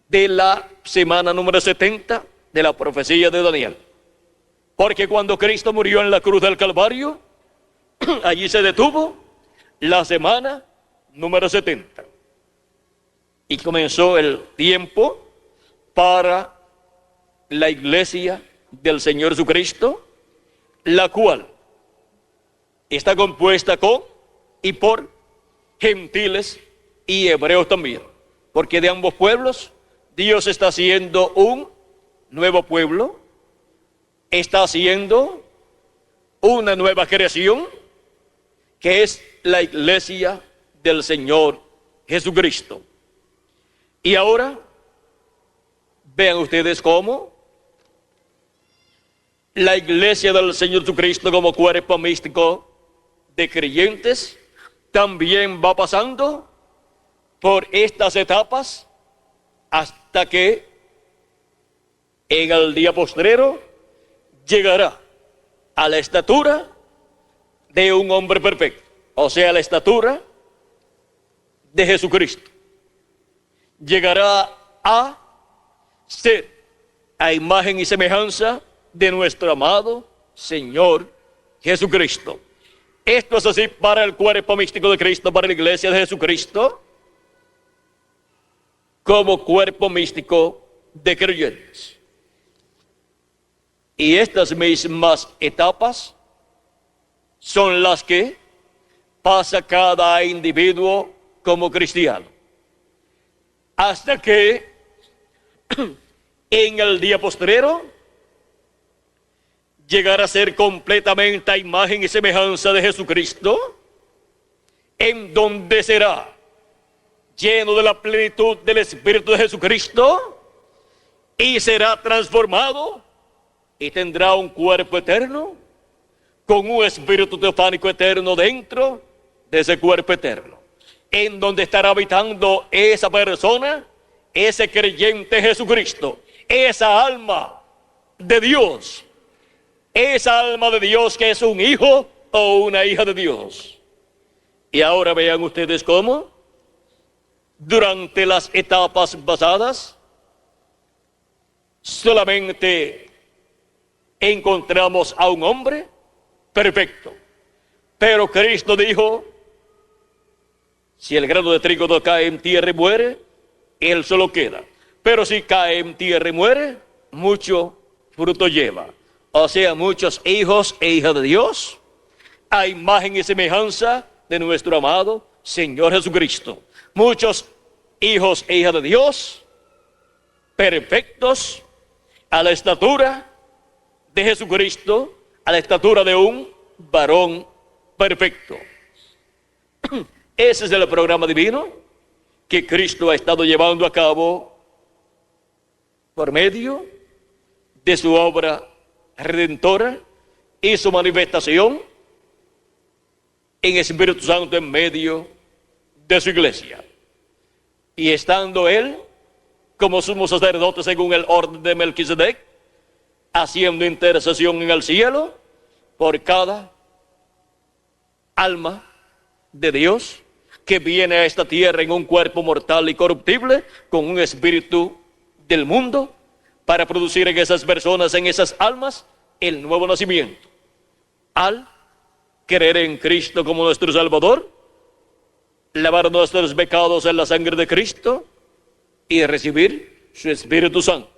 de la semana número 70 de la profecía de Daniel. Porque cuando Cristo murió en la cruz del Calvario, allí se detuvo la semana número 70. Y comenzó el tiempo para la iglesia del Señor Jesucristo, la cual está compuesta con y por gentiles y hebreos también. Porque de ambos pueblos Dios está haciendo un nuevo pueblo, está haciendo una nueva creación, que es la iglesia del Señor Jesucristo. Y ahora vean ustedes cómo la iglesia del Señor Jesucristo, como cuerpo místico de creyentes, también va pasando por estas etapas hasta que en el día postrero llegará a la estatura de un hombre perfecto, o sea, la estatura de Jesucristo. Llegará a ser a imagen y semejanza de nuestro amado Señor Jesucristo. Esto es así para el cuerpo místico de Cristo, para la iglesia de Jesucristo, como cuerpo místico de creyentes. Y estas mismas etapas son las que pasa cada individuo como cristiano, hasta que en el día postrero llegará a ser completamente a imagen y semejanza de Jesucristo, en donde será lleno de la plenitud del Espíritu de Jesucristo, y será transformado y tendrá un cuerpo eterno con un espíritu teofánico eterno dentro de ese cuerpo eterno, en donde estará habitando esa persona, ese creyente Jesucristo, esa alma de Dios, esa alma de Dios que es un hijo o una hija de Dios. Y ahora vean ustedes cómo durante las etapas pasadas solamente encontramos a un hombre perfecto, pero Cristo dijo Si el grano de trigo no cae en tierra y muere, él solo queda. Pero si cae en tierra y muere, mucho fruto lleva. O sea, muchos hijos e hijas de Dios, a imagen y semejanza de nuestro amado Señor Jesucristo. Muchos hijos e hijas de Dios, perfectos, a la estatura de Jesucristo, a la estatura de un varón perfecto. Ese es el programa divino que Cristo ha estado llevando a cabo por medio de su obra redentora y su manifestación en Espíritu Santo en medio de su iglesia. Y estando él como sumo sacerdote según el orden de Melquisedec, haciendo intercesión en el cielo por cada alma de Dios que viene a esta tierra en un cuerpo mortal y corruptible, con un espíritu del mundo, para producir en esas personas, en esas almas, el nuevo nacimiento. Al creer en Cristo como nuestro Salvador, lavar nuestros pecados en la sangre de Cristo y recibir su Espíritu Santo.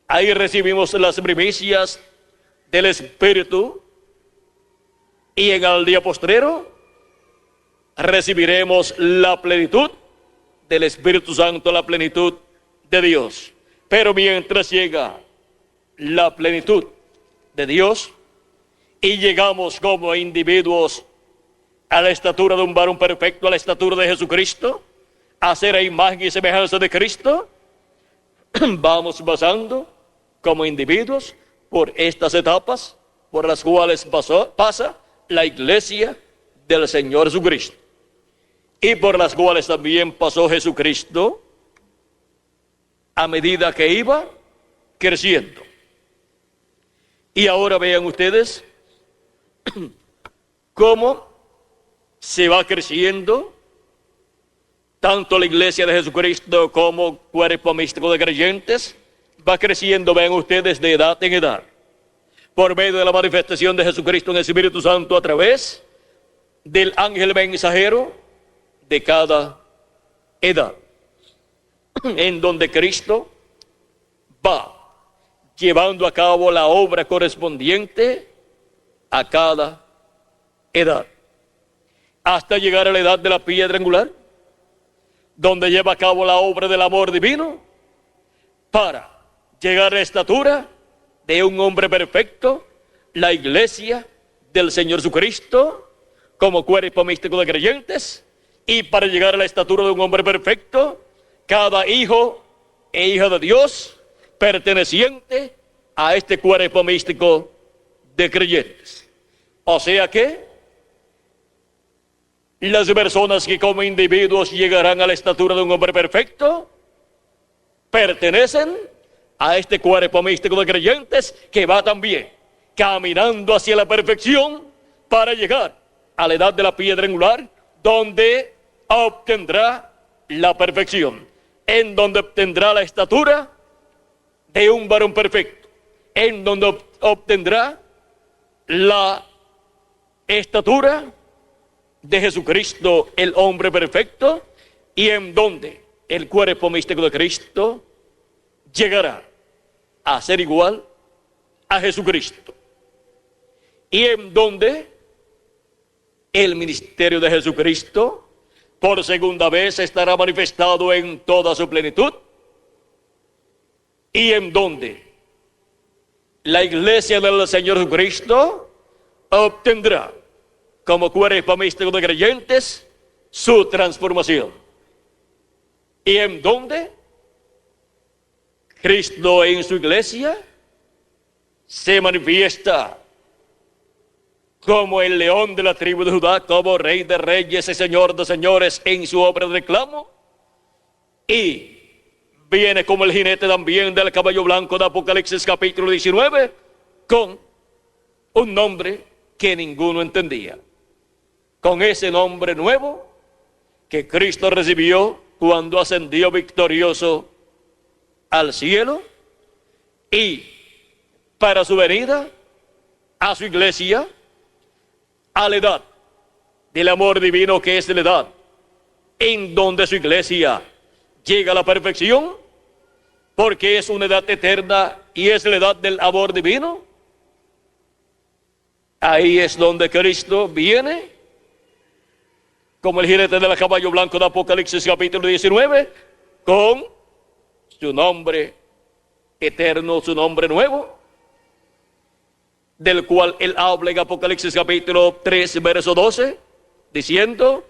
Ahí recibimos las primicias del Espíritu, y en el día postrero recibiremos la plenitud del Espíritu Santo, la plenitud de Dios. Pero mientras llega la plenitud de Dios y llegamos como individuos a la estatura de un varón perfecto, a la estatura de Jesucristo, a ser a imagen y semejanza de Cristo, vamos pasando como individuos por estas etapas por las cuales pasa la iglesia del Señor Jesucristo, y por las cuales también pasó Jesucristo a medida que iba creciendo. Y ahora vean ustedes cómo se va creciendo tanto la iglesia de Jesucristo como cuerpo místico de creyentes. Va creciendo, vean ustedes, de edad en edad, por medio de la manifestación de Jesucristo en el Espíritu Santo a través del ángel mensajero de cada edad, en donde Cristo va llevando a cabo la obra correspondiente a cada edad, hasta llegar a la edad de la piedra angular, donde lleva a cabo la obra del amor divino, para llegar a la estatura de un hombre perfecto, la iglesia del Señor Jesucristo, como cuerpo místico de creyentes, y para llegar a la estatura de un hombre perfecto, cada hijo e hija de Dios perteneciente a este cuerpo místico de creyentes. O sea que las personas que como individuos llegarán a la estatura de un hombre perfecto pertenecen a este cuerpo místico de creyentes, que va también caminando hacia la perfección para llegar a la edad de la piedra angular, donde obtendrá la perfección, en donde obtendrá la estatura de un varón perfecto, en donde obtendrá la estatura de Jesucristo, el hombre perfecto, y en donde el cuerpo místico de Cristo llegará a ser igual a Jesucristo, y en donde el ministerio de Jesucristo por segunda vez estará manifestado en toda su plenitud, y en donde la iglesia del Señor Jesucristo obtendrá como cuerpo místico de creyentes su transformación, y en donde Cristo en su iglesia se manifiesta como el león de la tribu de Judá, como rey de reyes y señor de señores en su obra de reclamo, y viene como el jinete también del caballo blanco de Apocalipsis capítulo 19, con un nombre que ninguno entendía, con ese nombre nuevo que Cristo recibió cuando ascendió victorioso al cielo, y para su venida a su iglesia, a la edad del amor divino, que es la edad en donde su iglesia llega a la perfección, porque es una edad eterna y es la edad del amor divino. Ahí es donde Cristo viene, como el jinete del caballo blanco de Apocalipsis capítulo 19, con su nombre eterno, su nombre nuevo, del cual él habla en Apocalipsis capítulo 3, verso 12, diciendo: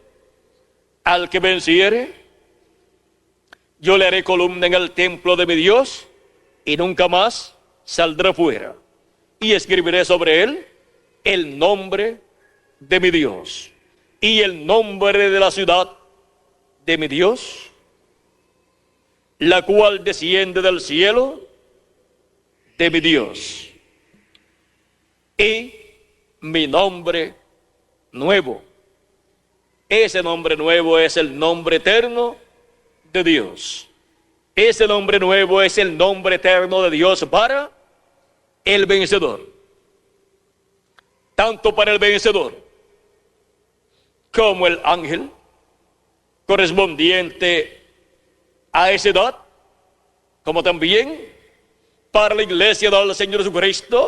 al que venciere, yo le haré columna en el templo de mi Dios, y nunca más saldrá fuera. Y escribiré sobre él el nombre de mi Dios y el nombre de la ciudad de mi Dios, la cual desciende del cielo de mi Dios, y mi nombre nuevo. Ese nombre nuevo es el nombre eterno de Dios. Ese nombre nuevo es el nombre eterno de Dios para el vencedor. Tanto para el vencedor como el ángel correspondiente a esa edad, como también para la iglesia del Señor Jesucristo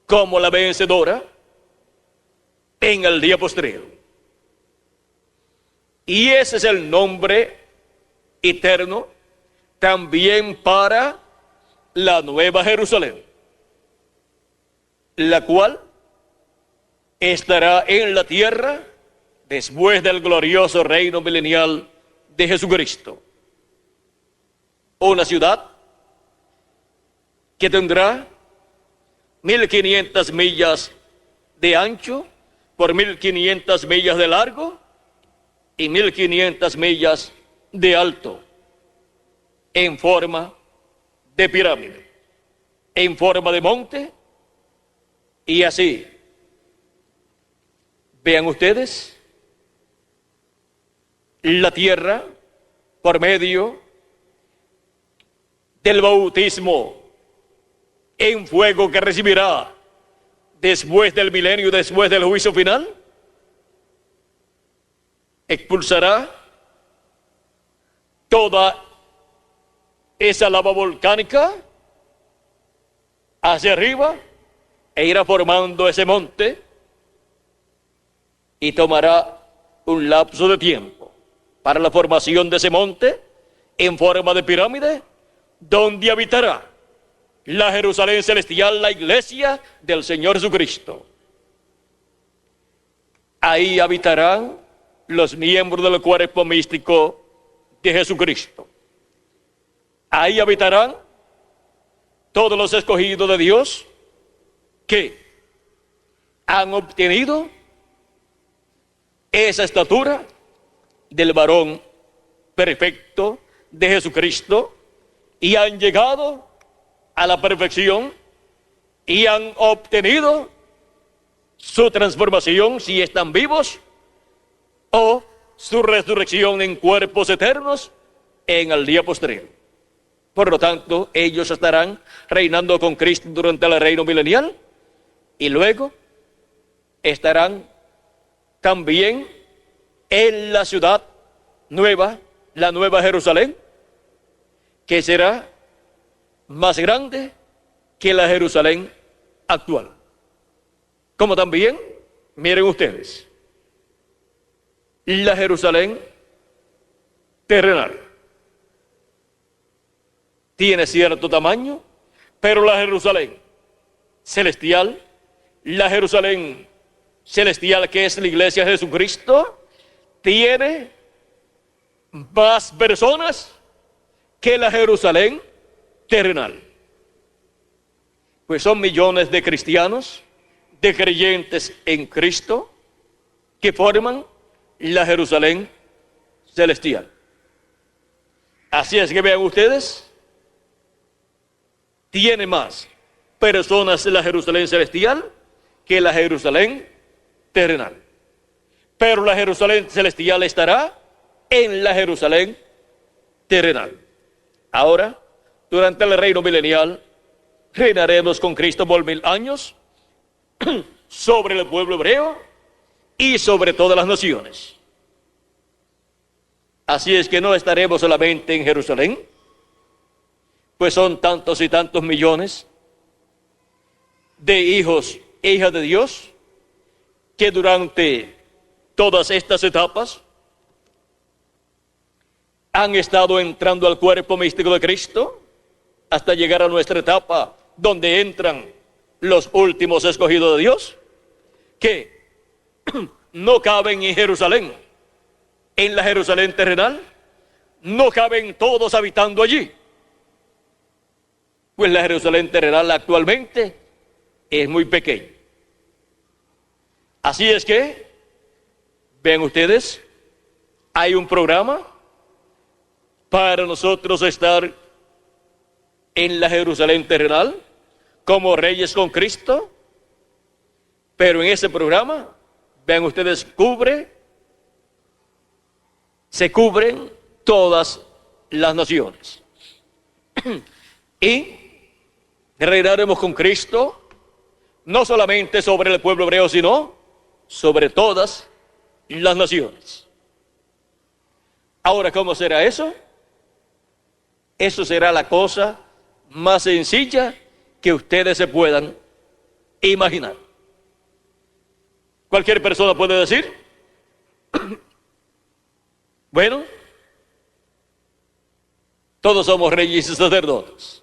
como la vencedora en el día postrero. Y ese es el nombre eterno también para la Nueva Jerusalén, la cual estará en la tierra después del glorioso reino milenial de Jesucristo. Una ciudad que tendrá 1500 millas de ancho por 1500 millas de largo y 1500 millas de alto, en forma de pirámide, en forma de monte, y así. Vean ustedes, la tierra, por medio del bautismo en fuego que recibirá después del milenio, después del juicio final, expulsará toda esa lava volcánica hacia arriba e irá formando ese monte, y tomará un lapso de tiempo para la formación de ese monte en forma de pirámide, donde habitará la Jerusalén celestial, la iglesia del Señor Jesucristo. Ahí habitarán los miembros del cuerpo místico de Jesucristo. Ahí habitarán todos los escogidos de Dios que han obtenido esa estatura del varón perfecto de Jesucristo y han llegado a la perfección y han obtenido su transformación, si están vivos, o su resurrección en cuerpos eternos en el día posterior. Por lo tanto, ellos estarán reinando con Cristo durante el reino milenial y luego estarán también en la ciudad nueva, la Nueva Jerusalén, que será más grande que la Jerusalén actual. Como también, miren ustedes, la Jerusalén terrenal tiene cierto tamaño, pero la Jerusalén celestial, la Jerusalén celestial que es la iglesia de Jesucristo, tiene más personas que la Jerusalén terrenal. Pues son millones de cristianos, de creyentes en Cristo, que forman la Jerusalén celestial. Así es que vean ustedes, tiene más personas en la Jerusalén celestial que la Jerusalén terrenal. Pero la Jerusalén celestial estará en la Jerusalén terrenal. Ahora, durante el reino milenial, reinaremos con Cristo por 1000 años sobre el pueblo hebreo y sobre todas las naciones. Así es que no estaremos solamente en Jerusalén, pues son tantos y tantos millones de hijos e hijas de Dios que durante todas estas etapas han estado entrando al cuerpo místico de Cristo hasta llegar a nuestra etapa donde entran los últimos escogidos de Dios, que no caben en Jerusalén, en la Jerusalén terrenal, no caben todos habitando allí, pues la Jerusalén terrenal actualmente es muy pequeña. Así es que, ven ustedes, hay un programa para nosotros estar en la Jerusalén terrenal como reyes con Cristo, pero en ese programa, vean ustedes, se cubren todas las naciones. Y reinaremos con Cristo, no solamente sobre el pueblo hebreo, sino sobre todas las naciones. Ahora, ¿cómo será eso? Eso será la cosa más sencilla que ustedes se puedan imaginar. Cualquier persona puede decir, bueno, todos somos reyes y sacerdotes.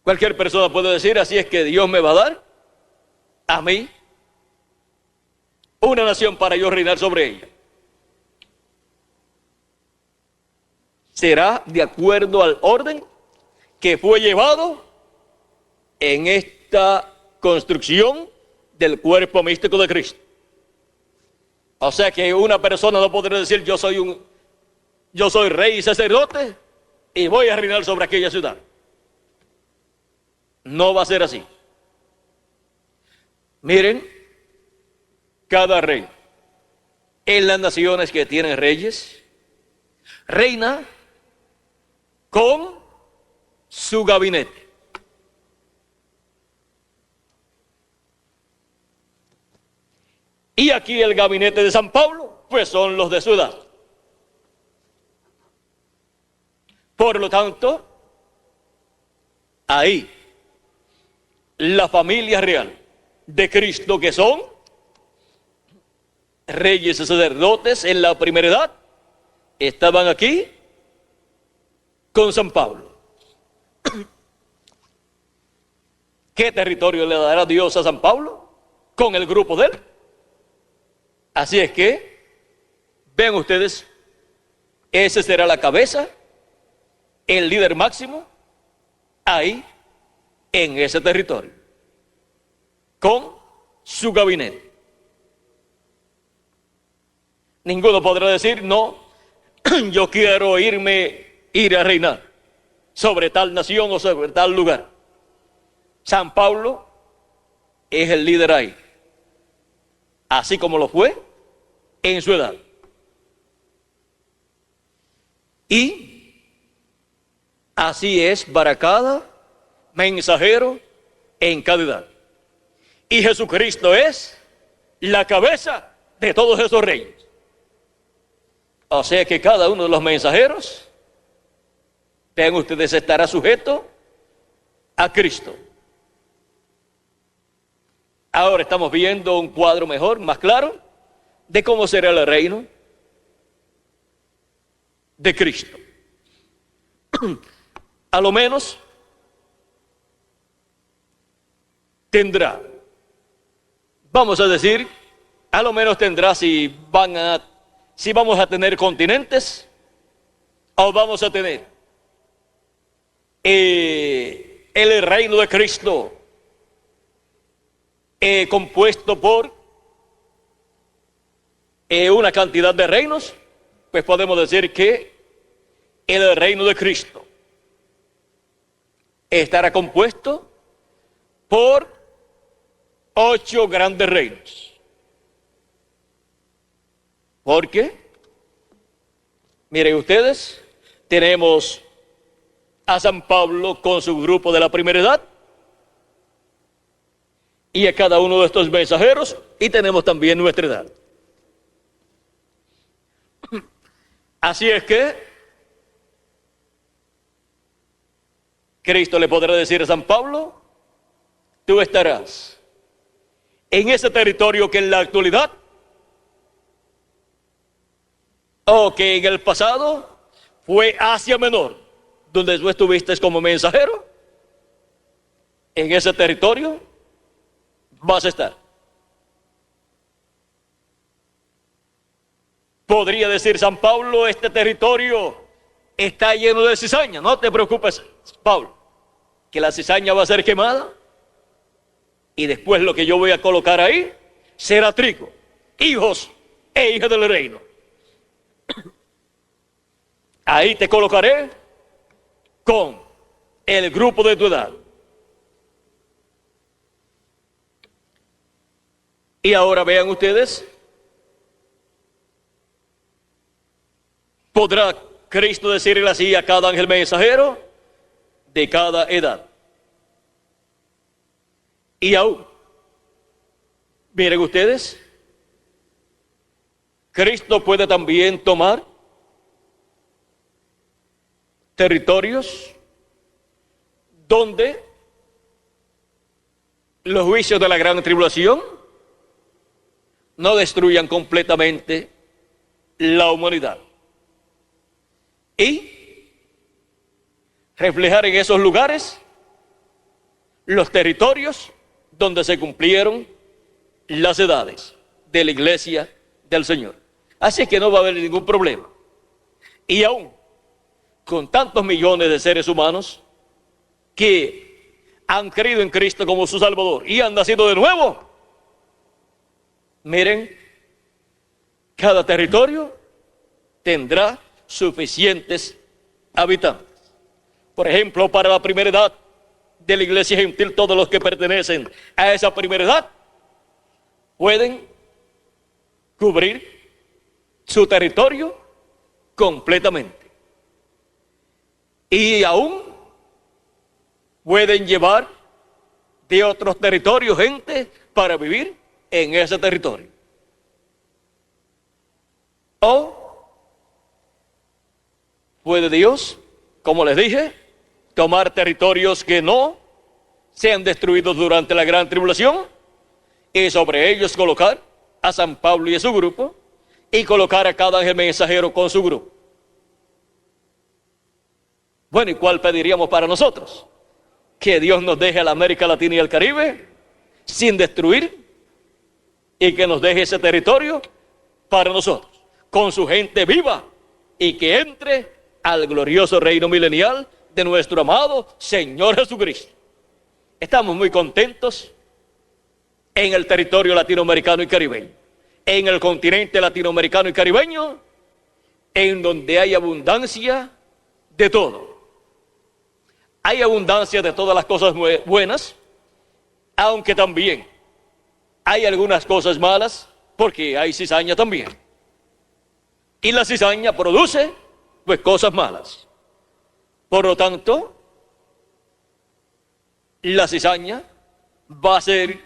Cualquier persona puede decir, así es que Dios me va a dar a mí una nación para yo reinar sobre ella. Será de acuerdo al orden que fue llevado en esta construcción del cuerpo místico de Cristo. O sea que una persona no podrá decir yo soy rey y sacerdote y voy a reinar sobre aquella ciudad. No va a ser así. Miren, cada rey en las naciones que tienen reyes reina con su gabinete. Y aquí el gabinete de San Pablo, pues son los de su edad. Por lo tanto, ahí, la familia real de Cristo, que son reyes y sacerdotes en la primera edad, estaban aquí con San Pablo. ¿Qué territorio le dará Dios a San Pablo? Con el grupo de él. Así es que, vean ustedes, ese será la cabeza, el líder máximo, ahí, en ese territorio, con su gabinete. Ninguno podrá decir, no, yo quiero ir a reinar sobre tal nación o sobre tal lugar. San Pablo es el líder ahí, así como lo fue en su edad. Y así es para cada mensajero en cada edad. Y Jesucristo es la cabeza de todos esos reyes. O sea que cada uno de los mensajeros, vean ustedes, estará sujeto a Cristo. Ahora estamos viendo un cuadro mejor, más claro, de cómo será el reino de Cristo. A lo menos tendrá, vamos a decir, a lo menos tendrá si vamos a tener continentes o vamos a tener el reino de Cristo compuesto por una cantidad de reinos, pues podemos decir que el reino de Cristo estará compuesto por 8 grandes reinos. Porque, miren ustedes, tenemos a San Pablo con su grupo de la primera edad, y a cada uno de estos mensajeros, y tenemos también nuestra edad. Así es que Cristo le podrá decir a San Pablo: tú estarás en ese territorio que en la actualidad, o que en el pasado fue Asia Menor, donde tú estuviste como mensajero. En ese territorio vas a estar. Podría decir San Pablo: este territorio está lleno de cizaña. No te preocupes, Pablo, que la cizaña va a ser quemada y después lo que yo voy a colocar ahí será trigo, hijos e hijas del reino. Ahí te colocaré con el grupo de tu edad. Y ahora vean ustedes, ¿podrá Cristo decirle así a cada ángel mensajero de cada edad? Y aún, miren ustedes, Cristo puede también tomar territorios donde los juicios de la gran tribulación no destruyan completamente la humanidad, y reflejar en esos lugares los territorios donde se cumplieron las edades de la iglesia del Señor. Así que no va a haber ningún problema. Y aún con tantos millones de seres humanos que han creído en Cristo como su Salvador y han nacido de nuevo, miren, cada territorio tendrá suficientes habitantes. Por ejemplo, para la primera edad de la iglesia gentil, todos los que pertenecen a esa primera edad pueden cubrir su territorio completamente. Y aún pueden llevar de otros territorios gente para vivir en ese territorio. O puede Dios, como les dije, tomar territorios que no sean destruidos durante la gran tribulación y sobre ellos colocar a San Pablo y a su grupo, y colocar a cada ángel mensajero con su grupo. Bueno, ¿y cuál pediríamos para nosotros? Que Dios nos deje a la América Latina y el Caribe sin destruir, y que nos deje ese territorio para nosotros, con su gente viva, y que entre al glorioso reino milenial de nuestro amado Señor Jesucristo. Estamos muy contentos en el territorio latinoamericano y caribeño, en el continente latinoamericano y caribeño, en donde hay abundancia de todo. Hay abundancia de todas las cosas buenas, aunque también hay algunas cosas malas, porque hay cizaña también. Y la cizaña produce, pues, cosas malas. Por lo tanto, la cizaña va a ser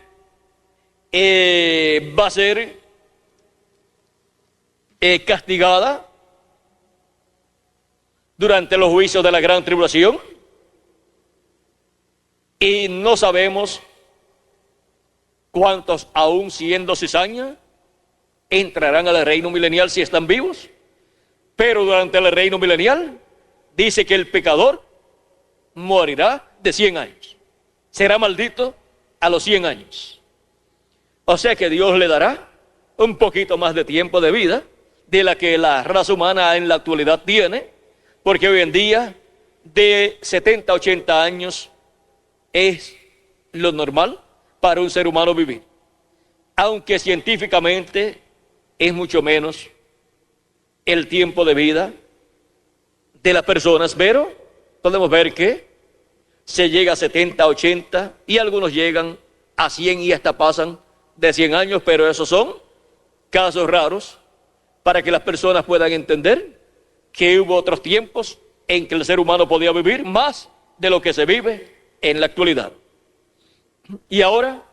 castigada durante los juicios de la gran tribulación, y no sabemos cuántos, aún siendo cizaña, entrarán al reino milenial si están vivos. Pero durante el reino milenial dice que el pecador morirá de 100 años. Será maldito a los 100 años. O sea que Dios le dará un poquito más de tiempo de vida de la que la raza humana en la actualidad tiene, porque hoy en día de 70 a 80 años es lo normal para un ser humano vivir, aunque científicamente es mucho menos el tiempo de vida de las personas, pero podemos ver que se llega a 70, 80 y algunos llegan a 100 y hasta pasan de 100 años, pero esos son casos raros, para que las personas puedan entender que hubo otros tiempos en que el ser humano podía vivir más de lo que se vive en la actualidad. Y ahora,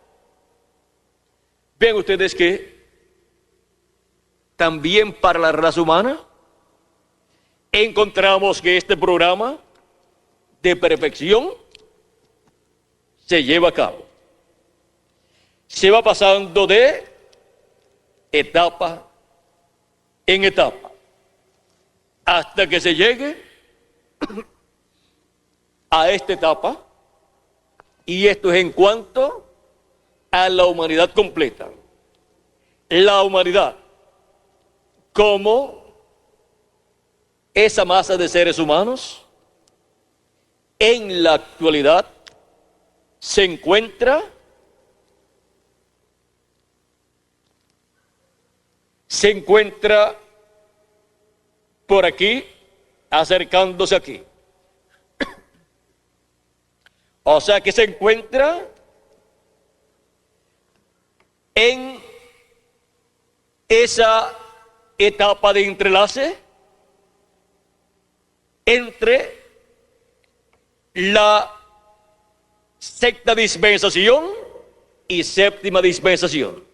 vean ustedes que también para la raza humana encontramos que este programa de perfección se lleva a cabo. Se va pasando de etapa en etapa hasta que se llegue a esta etapa, y esto es en cuanto a la humanidad completa. La humanidad como esa masa de seres humanos en la actualidad se encuentra por aquí, acercándose aquí. O sea que se encuentra en esa etapa de entrelace entre la sexta dispensación y séptima dispensación.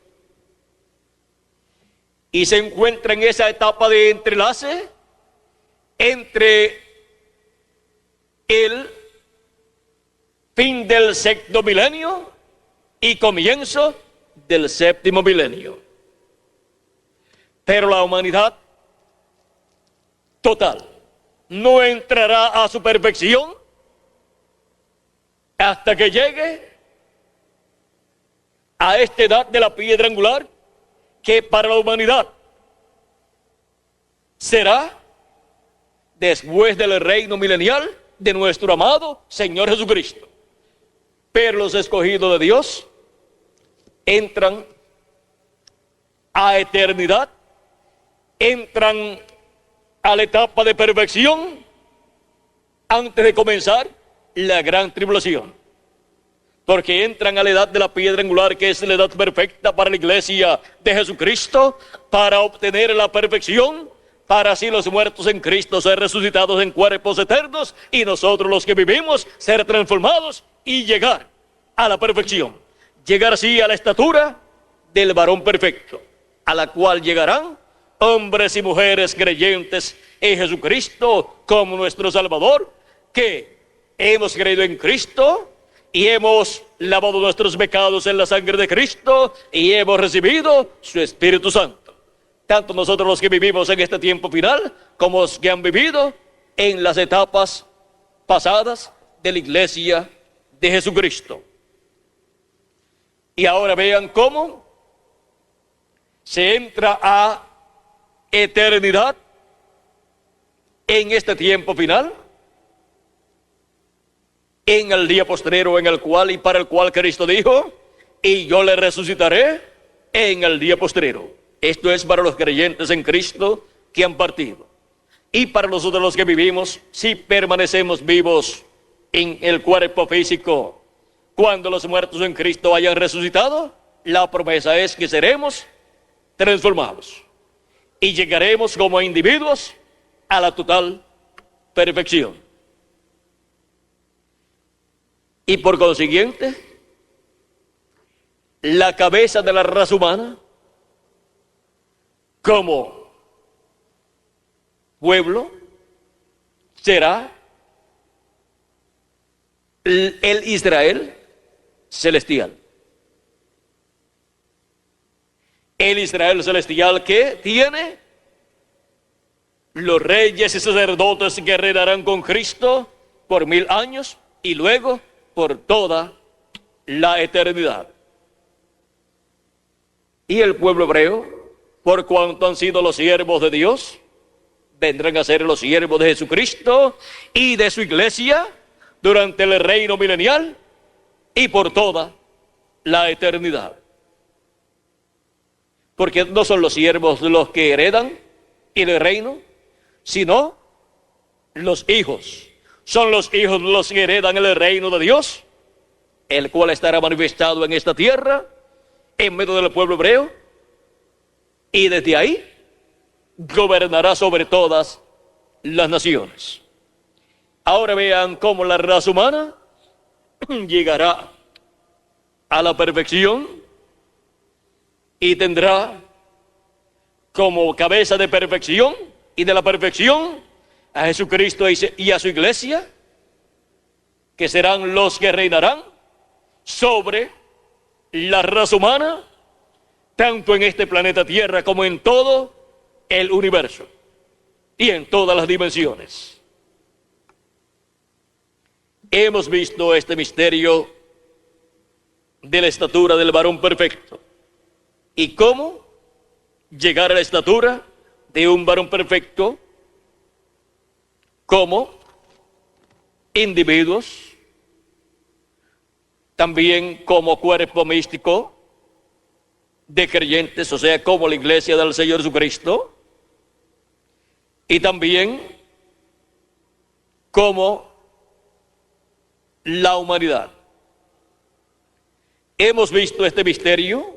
Y se encuentra en esa etapa de entrelace entre el fin del sexto milenio y comienzo del séptimo milenio. Pero la humanidad total no entrará a su perfección hasta que llegue a esta edad de la piedra angular, que para la humanidad será después del reino milenial de nuestro amado Señor Jesucristo. Pero los escogidos de Dios entran a eternidad, entran a la etapa de perfección antes de comenzar la gran tribulación, porque entran a la edad de la piedra angular, que es la edad perfecta para la iglesia de Jesucristo, para obtener la perfección, para así los muertos en Cristo ser resucitados en cuerpos eternos, y nosotros los que vivimos ser transformados y llegar a la perfección, llegar así a la estatura del varón perfecto, a la cual llegarán hombres y mujeres creyentes en Jesucristo como nuestro Salvador, que hemos creído en Cristo y hemos lavado nuestros pecados en la sangre de Cristo y hemos recibido su Espíritu Santo. Tanto nosotros los que vivimos en este tiempo final como los que han vivido en las etapas pasadas de la iglesia de Jesucristo. Y ahora vean cómo se entra a eternidad en este tiempo final, en el día postrero en el cual y para el cual Cristo dijo: y yo le resucitaré en el día postrero. Esto es para los creyentes en Cristo que han partido. Y para nosotros los que vivimos, si permanecemos vivos en el cuerpo físico, cuando los muertos en Cristo hayan resucitado, la promesa es que seremos transformados y llegaremos como individuos a la total perfección. Y por consiguiente, la cabeza de la raza humana, como pueblo, será el Israel celestial. El Israel celestial que tiene los reyes y sacerdotes que reinarán con Cristo por 1000 años y luego por toda la eternidad. Y el pueblo hebreo, por cuanto han sido los siervos de Dios, vendrán a ser los siervos de Jesucristo y de su iglesia durante el reino milenial y por toda la eternidad. Porque no son los siervos los que heredan el reino, sino los hijos. Son los hijos los que heredan el reino de Dios, el cual estará manifestado en esta tierra, en medio del pueblo hebreo, y desde ahí gobernará sobre todas las naciones. Ahora vean cómo la raza humana llegará a la perfección y tendrá como cabeza de perfección y de la perfección a Jesucristo y a su iglesia, que serán los que reinarán sobre la raza humana, tanto en este planeta Tierra como en todo el universo y en todas las dimensiones. Hemos visto este misterio de la estatura del varón perfecto y cómo llegar a la estatura de un varón perfecto como individuos, también como cuerpo místico de creyentes, o sea, como la iglesia del Señor Jesucristo, y también como la humanidad. Hemos visto este misterio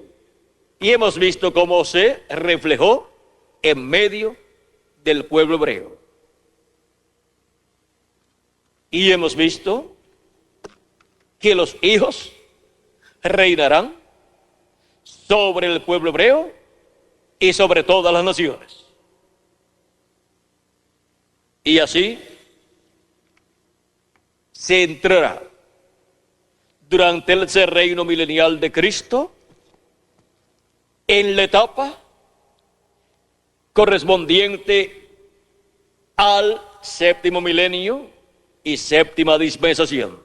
y hemos visto cómo se reflejó en medio del pueblo hebreo. Y hemos visto que los hijos reinarán sobre el pueblo hebreo y sobre todas las naciones. Y así se entrará durante el reino milenial de Cristo en la etapa correspondiente al séptimo milenio y séptima dispensación.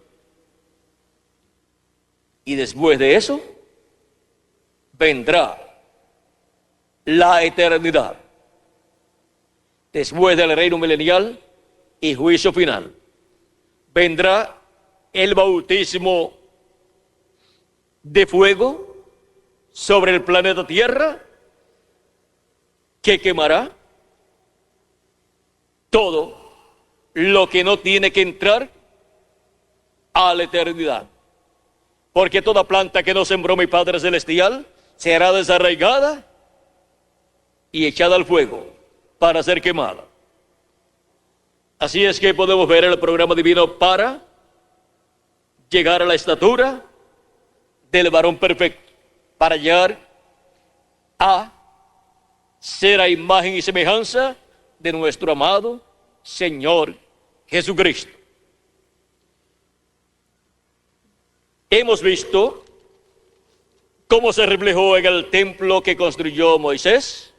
Y después de eso vendrá la eternidad. Después del reino milenial y juicio final, vendrá el bautismo de fuego sobre el planeta Tierra, que quemará todo lo que no tiene que entrar a la eternidad. Porque toda planta que no sembró mi Padre Celestial será desarraigada y echada al fuego para ser quemada. Así es que podemos ver el programa divino para llegar a la estatura del varón perfecto, para llegar a ser a imagen y semejanza de nuestro amado Señor Jesucristo. Hemos visto cómo se reflejó en el templo que construyó Moisés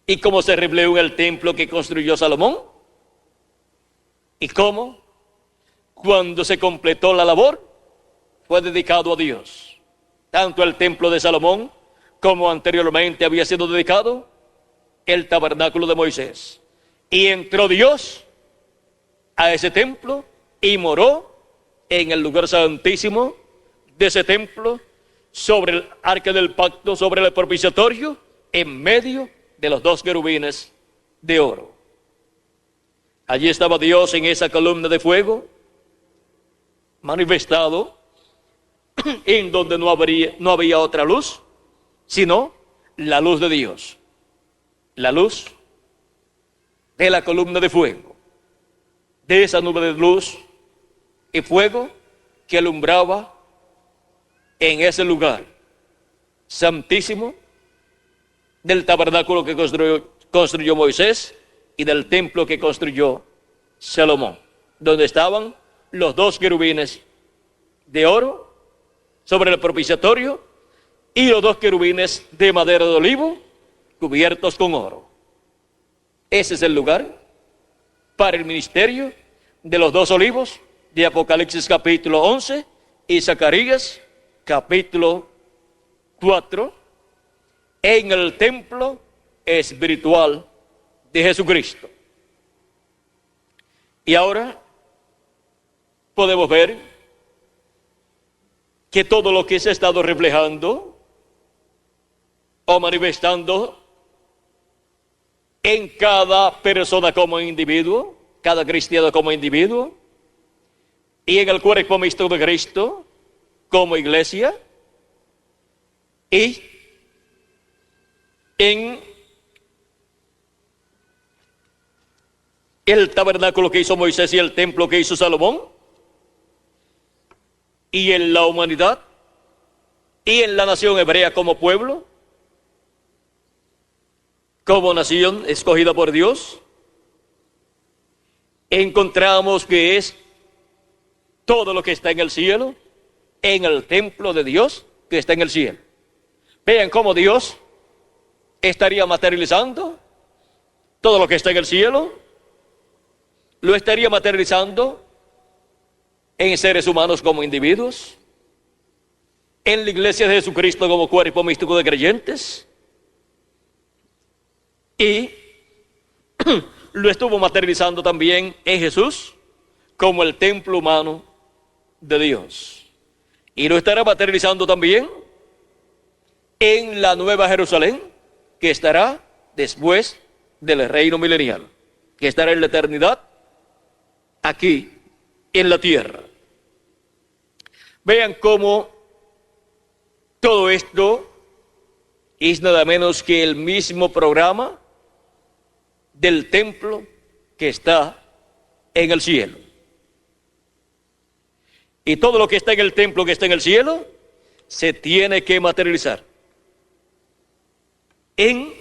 y cómo se reflejó en el templo que construyó Salomón, y cómo cuando se completó la labor fue dedicado a Dios. Tanto el templo de Salomón como anteriormente había sido dedicado el tabernáculo de Moisés. Y entró Dios a ese templo y moró en el lugar santísimo de ese templo, sobre el arca del pacto, sobre el propiciatorio, en medio de los dos querubines de oro. Allí estaba Dios en esa columna de fuego, manifestado, en donde no había otra luz, sino la luz de Dios, la luz de la columna de fuego, de esa nube de luz y fuego que alumbraba en ese lugar santísimo del tabernáculo que construyó Moisés y del templo que construyó Salomón, donde estaban los dos querubines de oro sobre el propiciatorio y los dos querubines de madera de olivo cubiertos con oro. Ese es el lugar para el ministerio de los dos olivos de Apocalipsis capítulo 11 y Zacarías capítulo 4, en el templo espiritual de Jesucristo. Y ahora podemos ver que todo lo que se ha estado reflejando o manifestando en cada persona como individuo, cada cristiano como individuo, y en el cuerpo místico de Cristo como iglesia, y en el tabernáculo que hizo Moisés y el templo que hizo Salomón, y en la humanidad, y en la nación hebrea como pueblo, como nación escogida por Dios, encontramos que es todo lo que está en el cielo, en el templo de Dios que está en el cielo. Vean cómo Dios estaría materializando todo lo que está en el cielo, lo estaría materializando en seres humanos como individuos, en la iglesia de Jesucristo como cuerpo místico de creyentes, y lo estuvo materializando también en Jesús como el templo humano de Dios, y lo estará materializando también en la Nueva Jerusalén, que estará después del reino milenial, que estará en la eternidad aquí en la tierra. Vean cómo todo esto es nada menos que el mismo programa del templo que está en el cielo. Y todo lo que está en el templo que está en el cielo se tiene que materializar en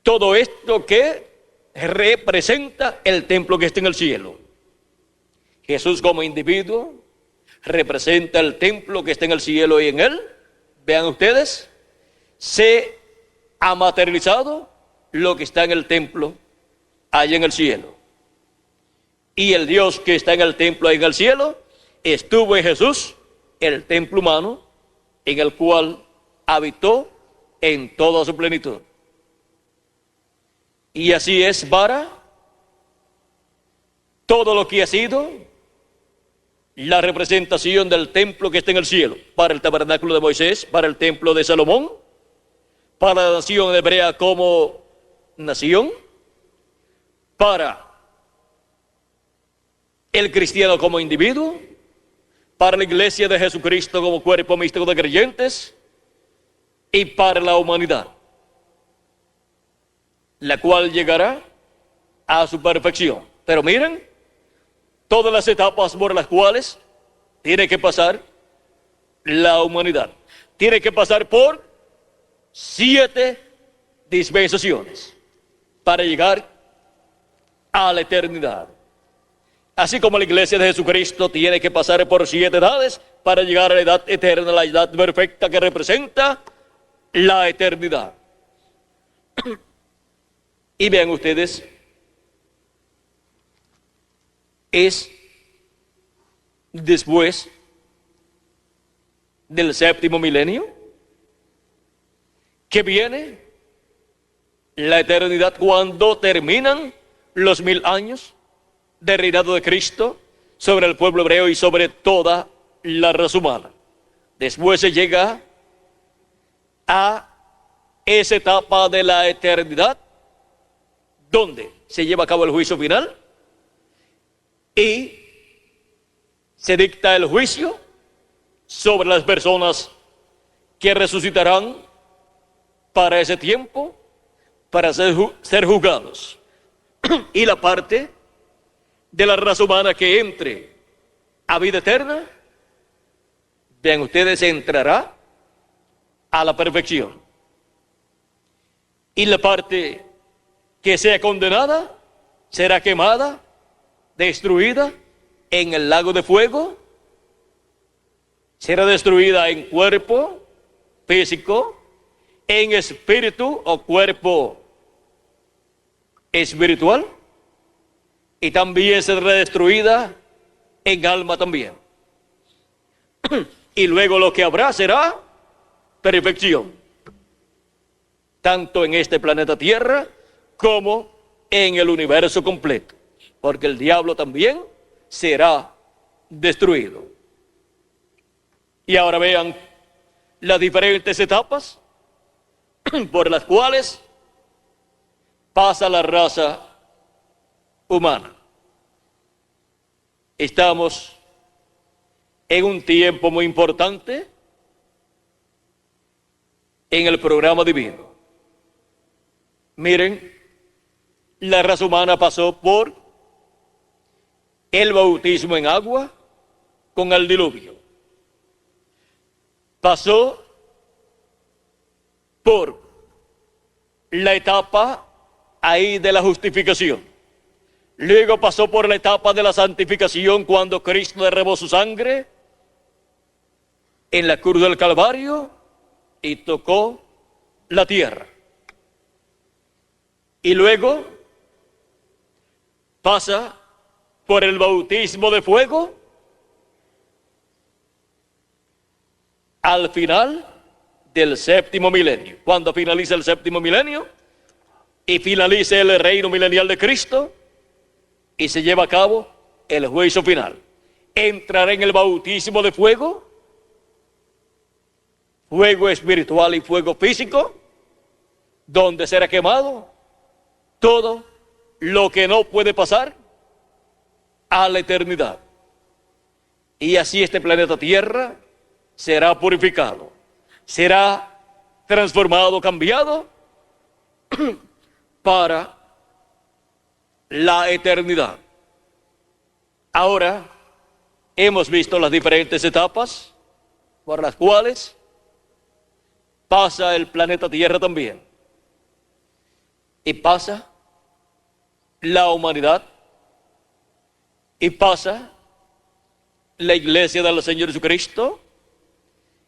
todo esto que representa el templo que está en el cielo. Jesús como individuo representa el templo que está en el cielo, y en él, vean ustedes, se ha materializado lo que está en el templo allá en el cielo. Y el Dios que está en el templo ahí en el cielo estuvo en Jesús, el templo humano, en el cual habitó en toda su plenitud. Y así es para todo lo que ha sido la representación del templo que está en el cielo, para el tabernáculo de Moisés, para el templo de Salomón, para la nación hebrea como nación, para el cristiano como individuo, para la iglesia de Jesucristo como cuerpo místico de creyentes, y para la humanidad, la cual llegará a su perfección. Pero miren, todas las etapas por las cuales tiene que pasar la humanidad. Tiene que pasar por 7 dispensaciones para llegar a la eternidad. Así como la iglesia de Jesucristo tiene que pasar por 7 edades para llegar a la edad eterna, la edad perfecta que representa la eternidad. Y vean ustedes, es después del 7º milenio que viene la eternidad, cuando terminan los 1000 años de reinado de Cristo sobre el pueblo hebreo y sobre toda la raza humana. Después se llega a esa etapa de la eternidad donde se lleva a cabo el juicio final y se dicta el juicio sobre las personas que resucitarán para ese tiempo, para ser juzgados. Y la parte de la raza humana que entre a vida eterna, vean ustedes, entrará a la perfección. Y la parte que sea condenada será quemada, destruida en el lago de fuego, será destruida en cuerpo físico, en espíritu o cuerpo espiritual, y también será destruida en alma también. Y luego lo que habrá será perfección, tanto en este planeta Tierra como en el universo completo, porque el diablo también será destruido. Y ahora vean las diferentes etapas por las cuales pasa la raza humana. Estamos en un tiempo muy importante en el programa divino. Miren, la raza humana pasó por el bautismo en agua con el diluvio. Pasó por la etapa ahí de la justificación. Luego pasó por la etapa de la santificación cuando Cristo derramó su sangre en la cruz del Calvario y tocó la tierra. Y luego pasa por el bautismo de fuego al final del séptimo milenio. Cuando finaliza el séptimo milenio y finalice el reino milenial de Cristo y se lleva a cabo el juicio final, entrará en el bautismo de fuego, fuego espiritual y fuego físico, donde será quemado todo lo que no puede pasar a la eternidad. Y así este planeta Tierra será purificado, será transformado, cambiado para la eternidad. Ahora hemos visto las diferentes etapas por las cuales pasa el planeta Tierra también. Y pasa la humanidad, y pasa la iglesia del Señor Jesucristo,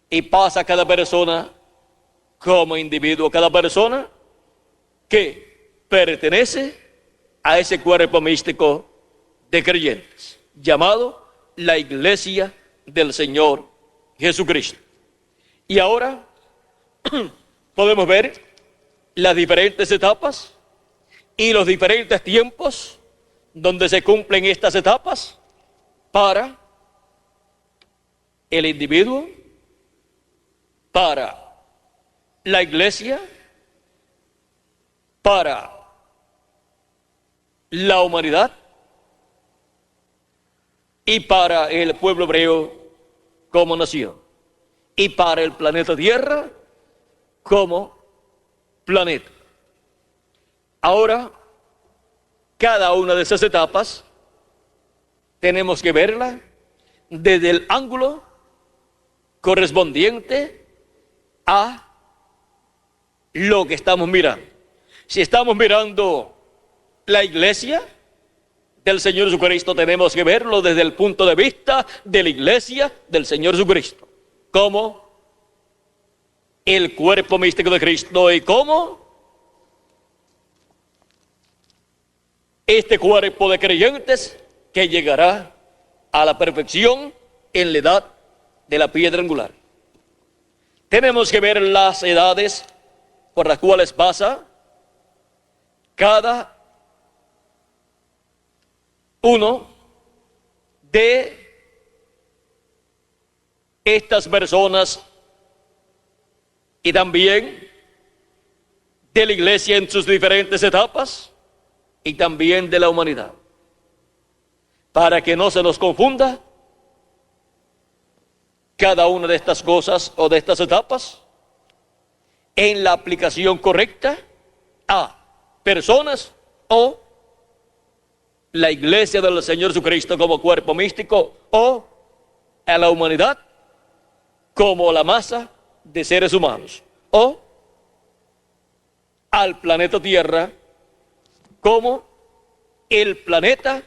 y pasa cada persona como individuo, cada persona que pertenece a ese cuerpo místico de creyentes, llamado la iglesia del Señor Jesucristo. Y ahora podemos ver las diferentes etapas y los diferentes tiempos donde se cumplen estas etapas para el individuo, para la iglesia, para la humanidad y para el pueblo hebreo como nación, y para el planeta Tierra como planeta. Ahora, cada una de esas etapas tenemos que verla desde el ángulo correspondiente a lo que estamos mirando. Si estamos mirando la iglesia del Señor Jesucristo, tenemos que verlo desde el punto de vista de la iglesia del Señor Jesucristo, como el cuerpo místico de Cristo y como este cuerpo de creyentes que llegará a la perfección en la edad de la piedra angular. Tenemos que ver las edades por las cuales pasa cada uno de estas personas y también de la iglesia en sus diferentes etapas y también de la humanidad, para que no se nos confunda cada una de estas cosas o de estas etapas en la aplicación correcta a personas o la iglesia del Señor Jesucristo como cuerpo místico, o a la humanidad como la masa de seres humanos, o al planeta Tierra como el planeta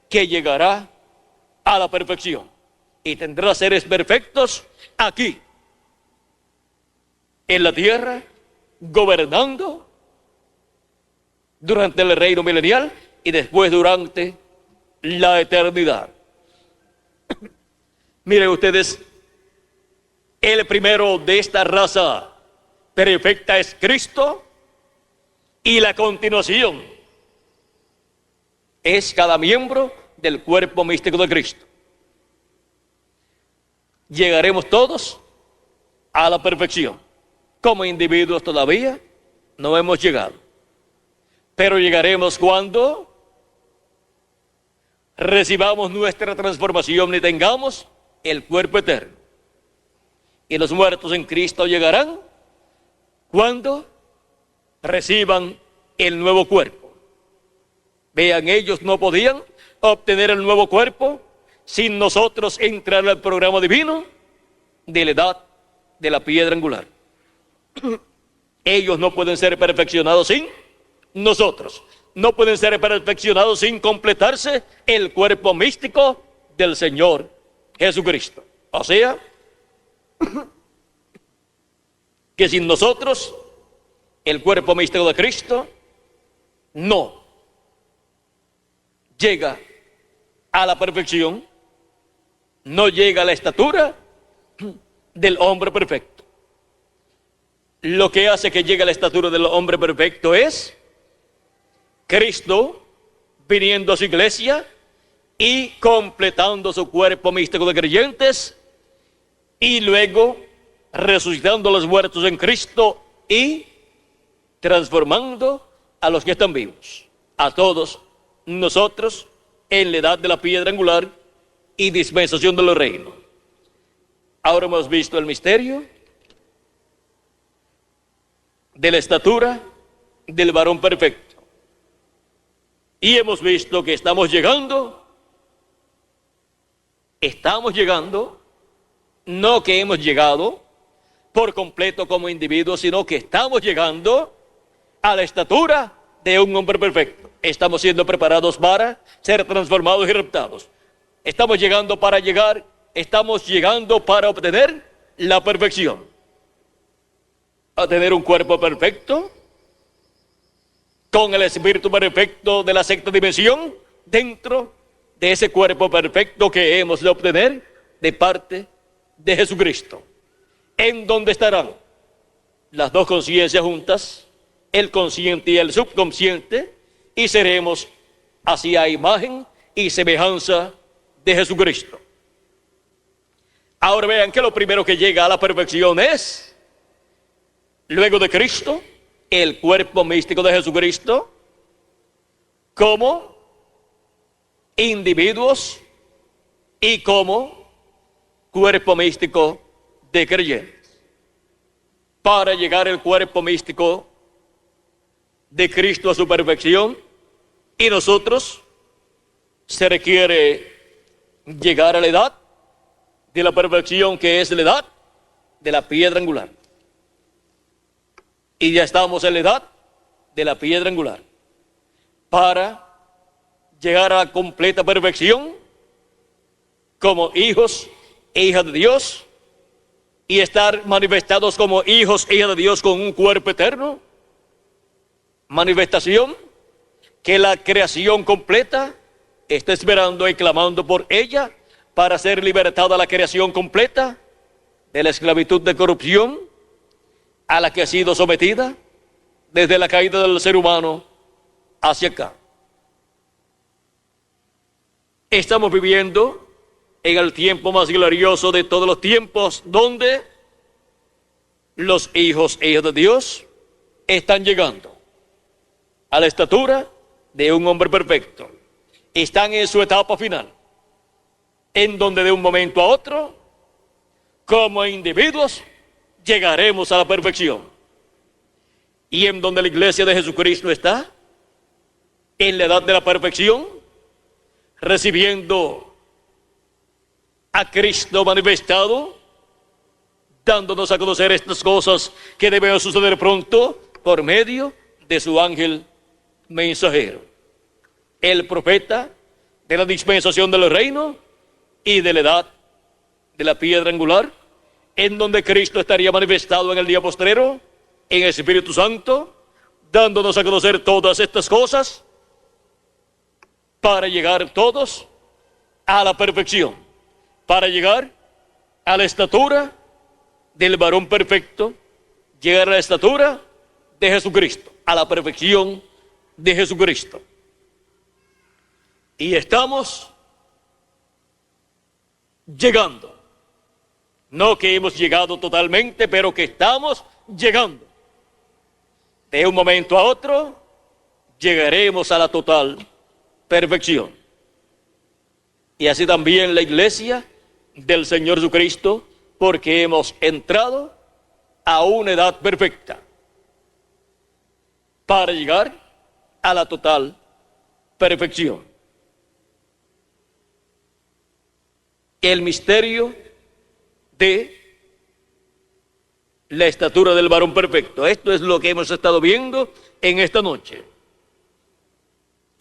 que llegará a la perfección y tendrá seres perfectos aquí en la tierra, gobernando durante el reino milenial y después durante la eternidad. Miren ustedes, el primero de esta raza perfecta es Cristo, y la continuación es cada miembro del cuerpo místico de Cristo. Llegaremos todos a la perfección. Como individuos todavía no hemos llegado, pero llegaremos cuando recibamos nuestra transformación y tengamos el cuerpo eterno. Y los muertos en Cristo llegarán cuando reciban el nuevo cuerpo. Vean, ellos no podían obtener el nuevo cuerpo sin nosotros entrar al programa divino de la edad de la piedra angular. Ellos no pueden ser perfeccionados sin nosotros. No pueden ser perfeccionados sin completarse el cuerpo místico del Señor Jesucristo. O sea, que sin nosotros el cuerpo místico de Cristo no llega a la perfección, no llega a la estatura del hombre perfecto. Lo que hace que llegue a la estatura del hombre perfecto es Cristo viniendo a su iglesia y completando su cuerpo místico de creyentes, y luego resucitando a los muertos en Cristo y transformando a los que están vivos, a todos nosotros en la edad de la piedra angular y dispensación de los reinos. Ahora hemos visto el misterio de la estatura del varón perfecto, y hemos visto que estamos llegando, no que hemos llegado por completo como individuos, sino que estamos llegando a la estatura de un hombre perfecto. Estamos siendo preparados para ser transformados y raptados. Estamos llegando para obtener la perfección. A tener un cuerpo perfecto, con el espíritu perfecto de la sexta dimensión, dentro de ese cuerpo perfecto que hemos de obtener de parte de Jesucristo, en donde estarán las dos conciencias juntas, el consciente y el subconsciente, y seremos así a imagen y semejanza de Jesucristo. Ahora vean que lo primero que llega a la perfección es, luego de Cristo, el cuerpo místico de Jesucristo, como individuos y como cuerpo místico de creyentes. Para llegar el cuerpo místico de Cristo a su perfección, y nosotros, se requiere llegar a la edad de la perfección, que es la edad de la piedra angular. Y ya estamos en la edad de la piedra angular. Para llegar a la completa perfección como hijos e hijas de Dios, y estar manifestados como hijos e hijas de Dios con un cuerpo eterno, manifestación que la creación completa está esperando y clamando por ella, para ser libertada la creación completa de la esclavitud de corrupción a la que ha sido sometida desde la caída del ser humano hacia acá. Estamos viviendo en el tiempo más glorioso de todos los tiempos, donde los hijos e hijas de Dios están llegando a la estatura de un hombre perfecto. Están en su etapa final, en donde de un momento a otro, como individuos, llegaremos a la perfección. Y en donde la iglesia de Jesucristo está, en la edad de la perfección, recibiendo a Cristo manifestado, dándonos a conocer estas cosas que deben suceder pronto por medio de su ángel mensajero, el profeta de la dispensación del reino y de la edad de la piedra angular, en donde Cristo estaría manifestado en el día postrero en el Espíritu Santo, dándonos a conocer todas estas cosas para llegar todos a la perfección, para llegar a la estatura del varón perfecto, llegar a la estatura de Jesucristo, a la perfección de Jesucristo. Y estamos llegando. No que hemos llegado totalmente, pero que estamos llegando. De un momento a otro, llegaremos a la total perfección. Y así también la iglesia del Señor Jesucristo, porque hemos entrado a una edad perfecta para llegar a la total perfección. El misterio de la estatura del varón perfecto. Esto es lo que hemos estado viendo en esta noche.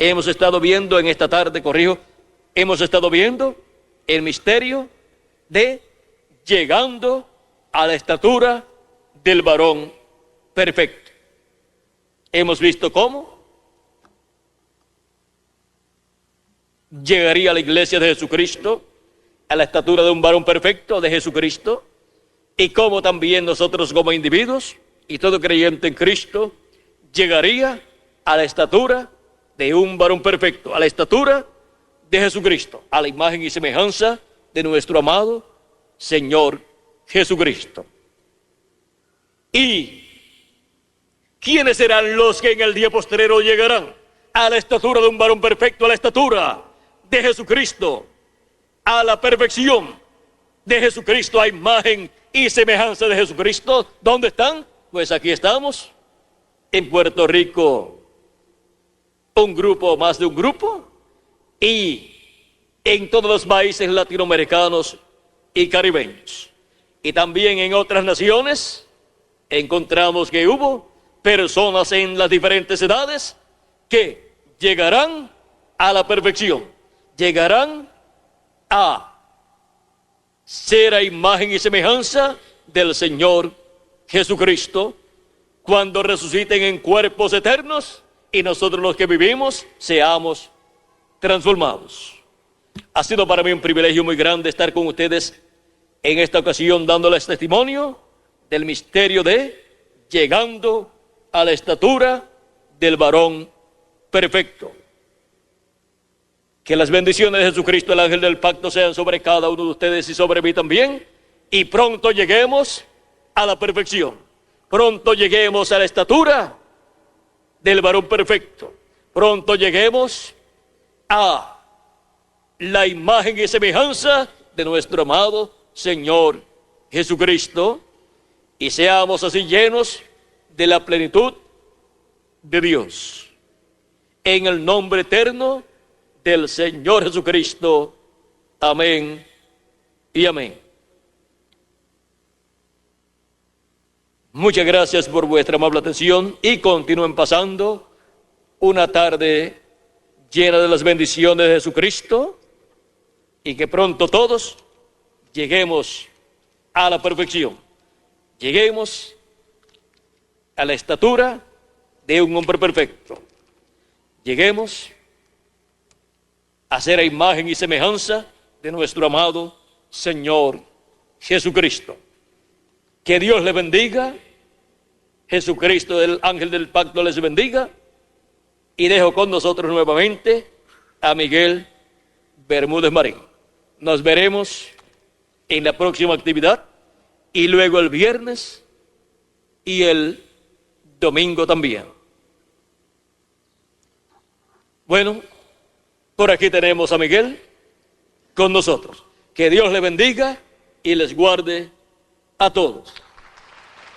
Hemos estado viendo en esta tarde, hemos estado viendo el misterio de llegando a la estatura del varón perfecto. Hemos visto cómo llegaría la iglesia de Jesucristo a la estatura de un varón perfecto de Jesucristo, y cómo también nosotros como individuos y todo creyente en Cristo llegaría a la estatura de un varón perfecto, a la estatura de Jesucristo, a la imagen y semejanza de nuestro amado Señor Jesucristo. ¿Y quiénes serán los que en el día postrero llegarán a la estatura de un varón perfecto, a la estatura de Jesucristo, a la perfección de Jesucristo, a imagen y semejanza de Jesucristo? ¿Dónde están? Pues aquí estamos, en Puerto Rico, un grupo, más de un grupo, y en todos los países latinoamericanos y caribeños. Y también en otras naciones encontramos que hubo personas en las diferentes edades que llegarán a la perfección, llegarán a ser a imagen y semejanza del Señor Jesucristo cuando resuciten en cuerpos eternos y nosotros los que vivimos seamos transformados. Ha sido para mí un privilegio muy grande estar con ustedes en esta ocasión dándoles testimonio del misterio de llegando a la estatura del varón perfecto. Que las bendiciones de Jesucristo, el ángel del pacto, sean sobre cada uno de ustedes y sobre mí también, y pronto lleguemos a la perfección, pronto lleguemos a la estatura del varón perfecto, pronto lleguemos a la imagen y semejanza de nuestro amado Señor Jesucristo, y seamos así llenos de la plenitud de Dios. En el nombre eterno del Señor Jesucristo. Amén y amén. Muchas gracias por vuestra amable atención y continúen pasando una tarde llena de las bendiciones de Jesucristo, y que pronto todos lleguemos a la perfección, lleguemos a la estatura de un hombre perfecto, lleguemos a ser a imagen y semejanza de nuestro amado Señor Jesucristo. Que Dios les bendiga, Jesucristo, el ángel del pacto, les bendiga, y dejo con nosotros nuevamente a Miguel Bermúdez Marín. Nos veremos en la próxima actividad, y luego el viernes y el domingo también. Bueno, por aquí tenemos a Miguel con nosotros. Que Dios le bendiga y les guarde a todos.